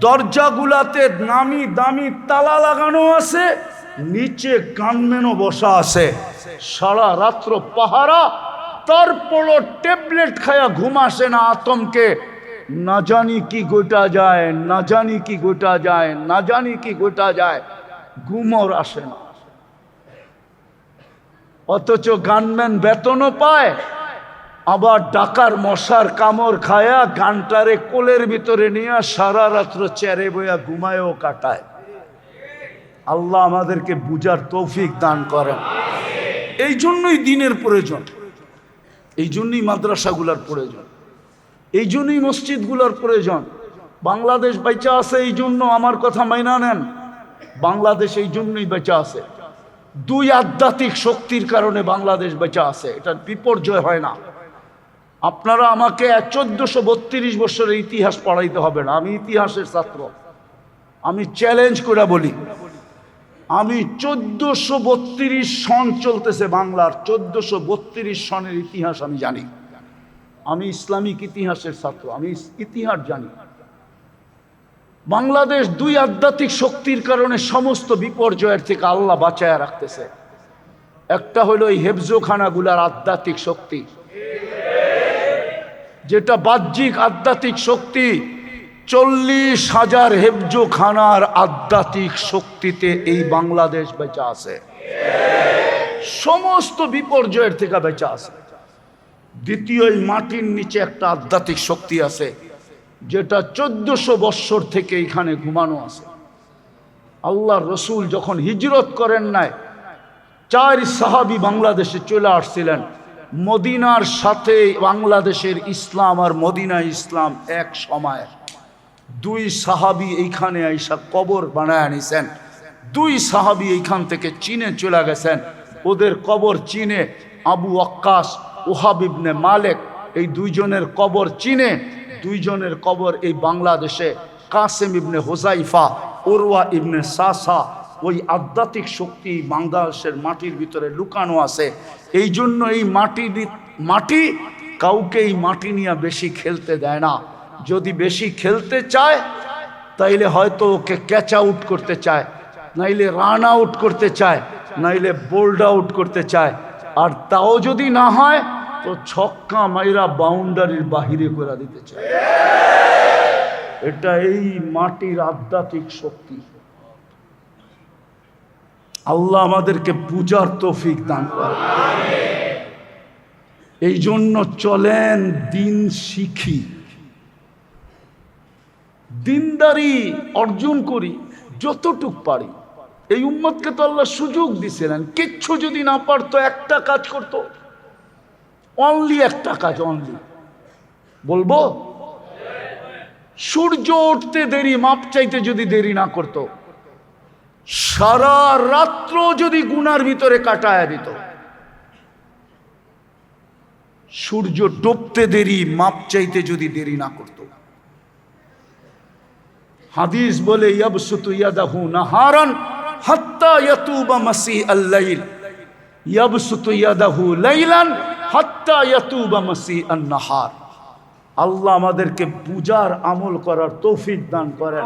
A: দরজাগুলাতে নামি দামি তালা লাগানো আছে, নিচে গানম্যানও বসা আছে, সারা রাত্র পাহারা, তারপরও ট্যাবলেট খায়া ঘুম আসে না, আতঙ্কে না জানি কি গোটা যায়, না জানি কি গোটা যায়, না জানি কি গোটা যায়, ঘুমর আসে না। অথচ গানম্যান বেতনও পায়, আবার ডাকার মশার কামড় খায়া গানটারে কোলের ভিতরে নিয়ে সারা রাত্র চেরে বইয়া ঘুমায়ও কাটায়। আল্লাহ আমাদেরকে বুঝার তৌফিক দান করেন। এই জন্যই দিনের প্রয়োজন, এই জন্যই মাদ্রাসাগুলার প্রয়োজন, এই জন্যই মসজিদগুলোর প্রয়োজন। বাংলাদেশ বেঁচে আছে এই জন্য, আমার কথা মাইনা নেন, বাংলাদেশ এই জন্যই বেঁচে আছে। দুই আধ্যাত্মিক শক্তির কারণে বাংলাদেশ বেঁচে আছে, এটার বিপর্যয় হয় না। আপনারা আমাকে 1432 বছরের ইতিহাস পড়াইতে হবে না, আমি ইতিহাসের ছাত্র। আমি চ্যালেঞ্জ করে বলি, আমি 1432 সন চলতেছে বাংলার, 1432 সনের ইতিহাস আমি জানি। আমি ইসলামিক ইতিহাসের ছাত্র, আমি ইতিহাস জানি। বাংলাদেশ দুই আধ্যাত্মিক শক্তির কারণে সমস্ত বিপর্যয়ের থেকে আল্লাহ বাঁচায়া রাখতেছে। একটা হলো এই হেফজোখানাগুলার আধ্যাত্মিক শক্তি, যেটা বাহ্যিক আধ্যাত্মিক শক্তি। 40,000 হেফজোখানার আধ্যাত্মিক শক্তিতে এই বাংলাদেশ বেঁচে আছে, সমস্ত বিপর্যয়ের থেকে বেঁচে আছে। দ্বিতীয়, এই মাটির নিচে একটা আধ্যাত্মিক শক্তি আছে, যেটা 1400 বৎসর থেকে এখানে ঘুমানো আছে। আল্লাহ রসুল যখন হিজরত করেন নাই, 4 সাহাবী বাংলাদেশে চলে আসছিলেন। মদিনার সাথে বাংলাদেশের ইসলাম আর মদিনা ইসলাম এক সময়। 2 সাহাবী এইখানে আইসা কবর বানায় আনিছেন। 2 সাহাবী এইখান থেকে চীনে চলে গেছেন। ওদের কবর চীনে। আবু ওয়াক্কাস, ওহাব ইবনে মালিক, এই 2 জনের কবর চীনে। 2 জনের কবর এই বাংলাদেশে। কাসেম ইবনে হুজাইফা, উরওয়া ইবনে সাসা। ওই আধ্যাত্মিক শক্তি বাংলাদেশের মাটির ভিতরে লুকানো আছে। এই জন্য এই মাটি কাউকে এই মাটি নিয়ে বেশি খেলতে দেয় না। যদি বেশি খেলতে চায় তাইলে হয়তো ওকে ক্যাচ আউট করতে চায়, নাইলে রান আউট করতে চায়, নাইলে বোল্ড আউট করতে চায়। আর তাও যদি না হয় তো ছক্কা মাইরা বাউন্ডারির বাহিরে করে দিতে চায়। এটা এই মাটির আধ্যাত্মিক শক্তি। আল্লাহ আমাদেরকে পূজার তৌফিক দান করে। এই জন্য চলেন দিন শিখি, দিনদারি অর্জন করি যতটুক পারি। এই উম্মতকে তো আল্লাহ সুযোগ দিছিলেন, কিচ্ছু যদি না পারতো একটা কাজ করত, অনলি একটা কাজ, অনলি বলবো সূর্য উঠতে দেরি মাপ চাইতে যদি দেরি না করত, সারা রাত্র যদি গুনার ভিতরে কাটায় দিত, সূর্য ডুবতে দেরি মাপ চাইতে যদি দেরি না করত। হাদিস বলে ইয়াবসুতু ইয়াদাহু নাহারান হাত্তা ইয়াতুবা মাসিআল লাইল, ইয়াবসুতু ইয়াদাহু লাইলান হাত্তা ইয়াতুবা মাসিআন নাহার। আল্লাহ আমাদেরকে পূজার আমল করার তৌফিক দান করেন।